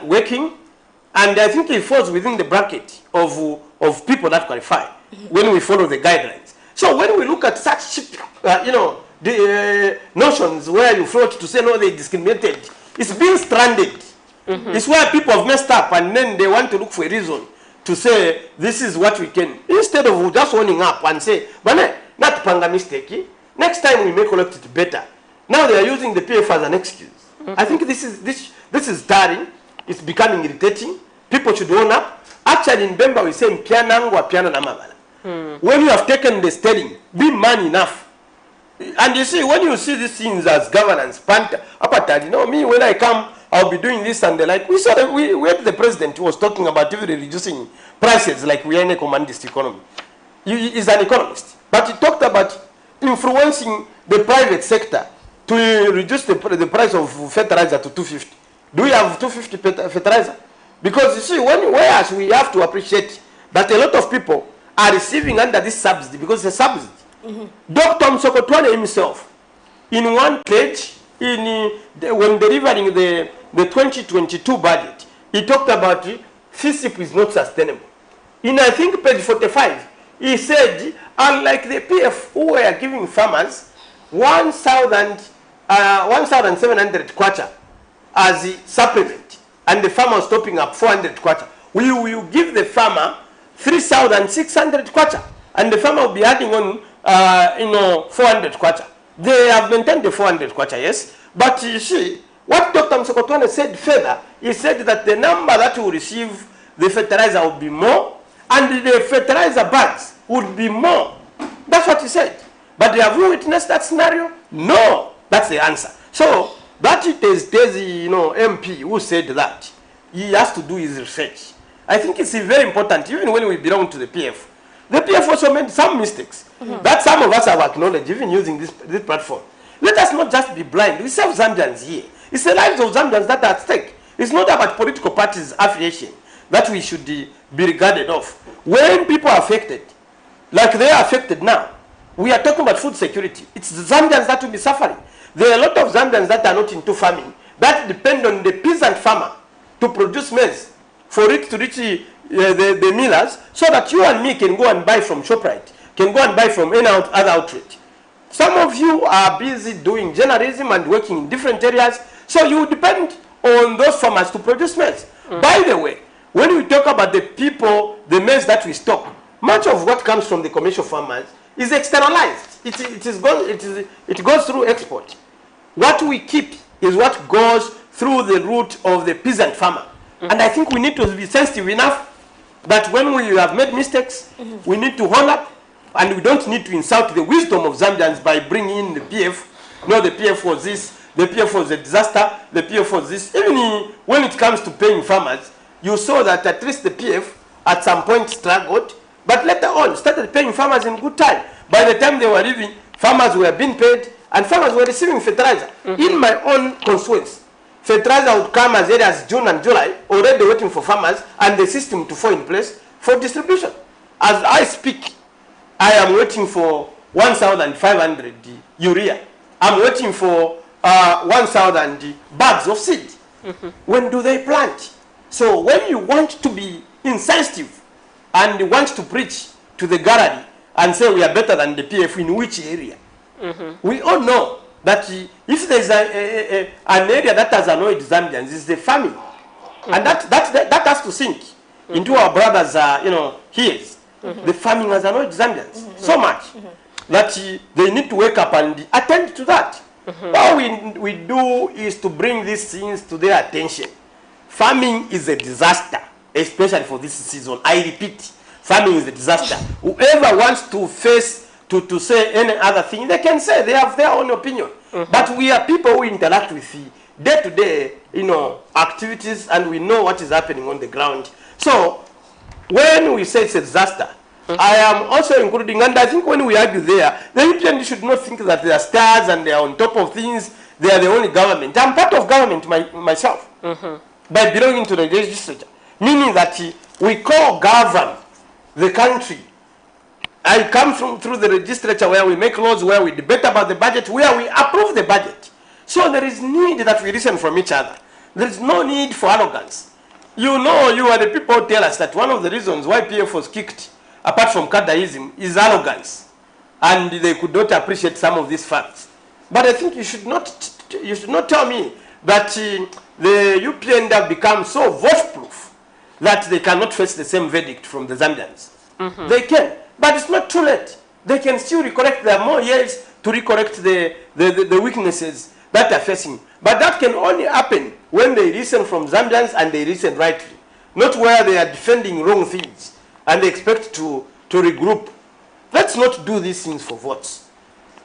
working, and I think it falls within the bracket of people that qualify when we follow the guidelines. So when we look at such, the notions where you float to say no, they discriminated, it's being stranded. It's where people have messed up, and then they want to look for a reason to say this is what we can, instead of just owning up and say, but not panga mistake. Next time we may collect it better. Now they are using the PF as an excuse. I think this is tiring. It's becoming irritating. People should own up. Actually, in Bemba we say pianangwa piano namabala. When you have taken the steering, be man enough. And you see, when you see these things as governance, me when I come, I'll be doing this and the like. We saw that we had the president who was talking about even reducing prices, like we are in a commandist economy. He's an economist, but he talked about influencing the private sector to reduce the price of fertilizer to 250. Do we have 250 fertilizer? Because you see, whereas we have to appreciate that a lot of people are receiving under this subsidy because it's a subsidy. Dr. Msokotwane himself, in one page, when delivering the 2022 budget, he talked about FISIP is not sustainable. In, I think, page 45, he said, unlike the PF who were giving farmers 1,700 kwacha as a supplement, and the farmer was topping up 400 kwacha, we will give the farmer 3,600 kwacha, and the farmer will be adding on 400 kwacha. They have maintained the 400 kwacha, yes, but you see, what Dr. Msokotwane said further, he said that the number that will receive the fertilizer will be more, and the fertilizer bags would be more. That's what he said. But have you witnessed that scenario? No. That's the answer. So, that it is Daisy, MP who said that. He has to do his research. I think it's very important, even when we belong to the PF. The PF also made some mistakes that some of us have acknowledged, even using this platform. Let us not just be blind. We serve Zambians here. It's the lives of Zambians that are at stake. It's not about political parties' affiliation that we should be regarded of. When people are affected, like they are affected now, we are talking about food security. It's the Zambians that will be suffering. There are a lot of Zambians that are not into farming, that depend on the peasant farmer to produce maize for it to reach the millers, so that you and me can go and buy from ShopRite, can go and buy from any other outlet. Some of you are busy doing journalism and working in different areas, so you depend on those farmers to produce maize. By the way, when we talk about the people, the maize that we stock, much of what comes from the commercial farmers is externalized. It goes through export. What we keep is what goes through the route of the peasant farmer. And I think we need to be sensitive enough that when we have made mistakes, we need to hold up, and we don't need to insult the wisdom of Zambians by bringing in the PF. No, the PF was this, the PF was a disaster, the PF was this. Even when it comes to paying farmers, you saw that at least the PF at some point struggled, but later on started paying farmers in good time. By the time they were leaving, farmers were being paid, and farmers were receiving fertilizer. In my own constituency, fertilizer would come as early as June and July, already waiting for farmers and the system to fall in place for distribution. As I speak, I am waiting for 1,500 urea. I'm waiting for 1,000 bags of seed. When do they plant? So when you want to be insensitive and you want to preach to the gallery and say we are better than the PF in which area? We all know that if there's an area that has annoyed Zambians, it's the farming. And that has to sink into our brothers' ears. The farming has annoyed Zambians so much that they need to wake up and attend to that. All we do is to bring these things to their attention. Farming is a disaster, especially for this season. I repeat, farming is a disaster. Whoever wants to face to say any other thing, they can say, they have their own opinion. But we are people who interact with the day-to-day, activities, and we know what is happening on the ground. So when we say it's a disaster, I am also including, and I think when we argue there, the Europeans should not think that they are stars and they are on top of things, they are the only government. I'm part of government myself, by belonging to the legislature, meaning that we co-govern the country. I come through the legislature where we make laws, where we debate about the budget, where we approve the budget. So there is need that we listen from each other. There is no need for arrogance. You are the people who tell us that one of the reasons why PF was kicked, apart from Kadaism, is arrogance. And they could not appreciate some of these facts. But I think you should not tell me that the UPN have become so voice-proof that they cannot face the same verdict from the Zambians. They can. But it's not too late. They can still recorrect. There are more years to recorrect the weaknesses that are facing. But that can only happen when they listen from Zambians and they listen rightly. Not where they are defending wrong things and they expect to regroup. Let's not do these things for votes.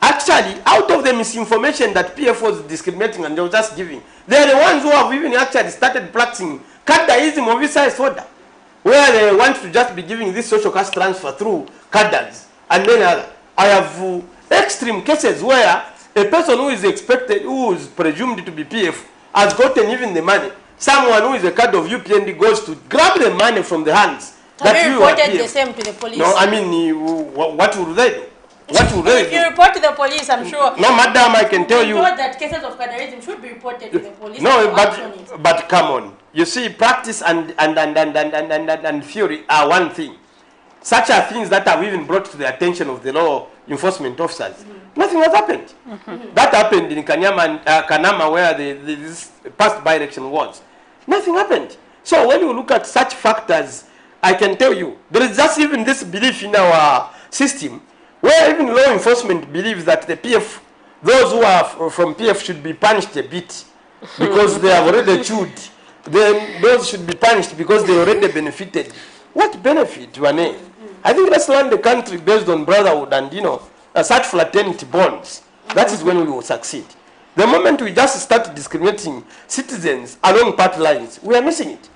Actually, out of the misinformation that PF was discriminating and they were just giving, they are the ones who have even actually started practicing Kadaism of visa order, where they want to just be giving this social cash transfer through cadres and many other. I have extreme cases where a person who is expected, who is presumed to be PF, has gotten even the money. Someone who is a card of UPND goes to grab the money from the hands. Have you reported the same to the police? No, I mean, what will they do? What will they do? If you report to the police, I'm sure. No, madam, I can tell you. I thought that cases of cadarism should be reported to the police. No, but come on. You see, practice and theory are one thing. Such are things that have even brought to the attention of the law enforcement officers. Nothing has happened. That happened in Kanama, where this past by-election was. Nothing happened. So when you look at such factors, I can tell you, there is just even this belief in our system, where even law enforcement believes that the PF, those who are from PF should be punished a bit because they have already chewed. Then those should be punished because they already benefited. What benefit, Wane? I think let's run the country based on brotherhood and, such fraternity bonds. That is when we will succeed. The moment we just start discriminating citizens along party lines, we are missing it.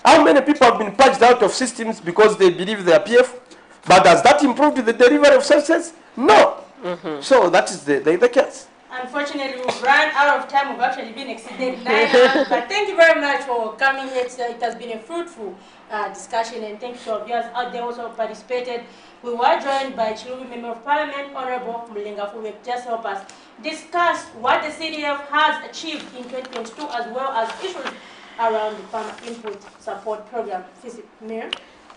How many people have been purged out of systems because they believe they are PF? But has that improved the delivery of services? No. So that is the case. Unfortunately, we've run out of time. We've actually been exceeded 9 hours. But thank you very much for coming here. It has been a fruitful discussion, and thank you to our viewers out there also participated. We were joined by Chiluvi Member of Parliament, Honorable Mlenga, who will just help us discuss what the CDF has achieved in 2022, as well as issues around the Farmer Input Support Program. Mayor.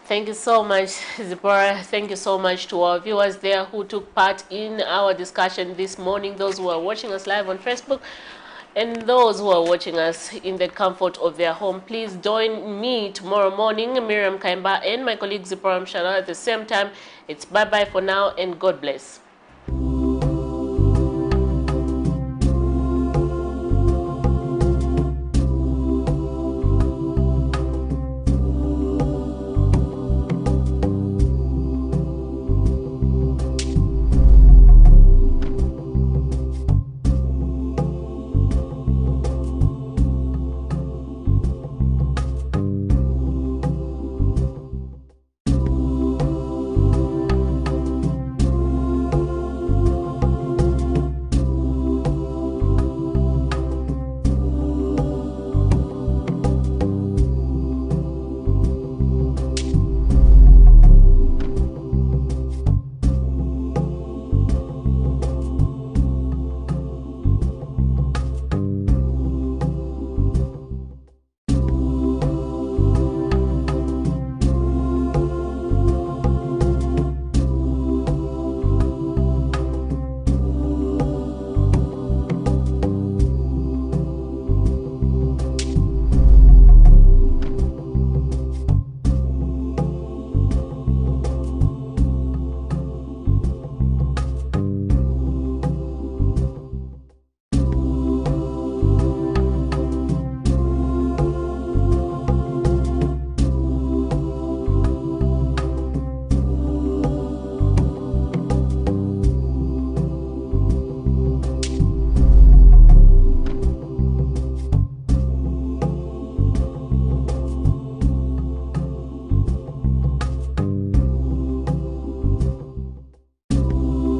Thank you so much, Zipporah. Thank you so much to our viewers there who took part in our discussion this morning, those who are watching us live on Facebook, and those who are watching us in the comfort of their home. Please join me tomorrow morning, Miriam Kaimba, and my colleague Zipporah Mshana at the same time. It's bye-bye for now, and God bless.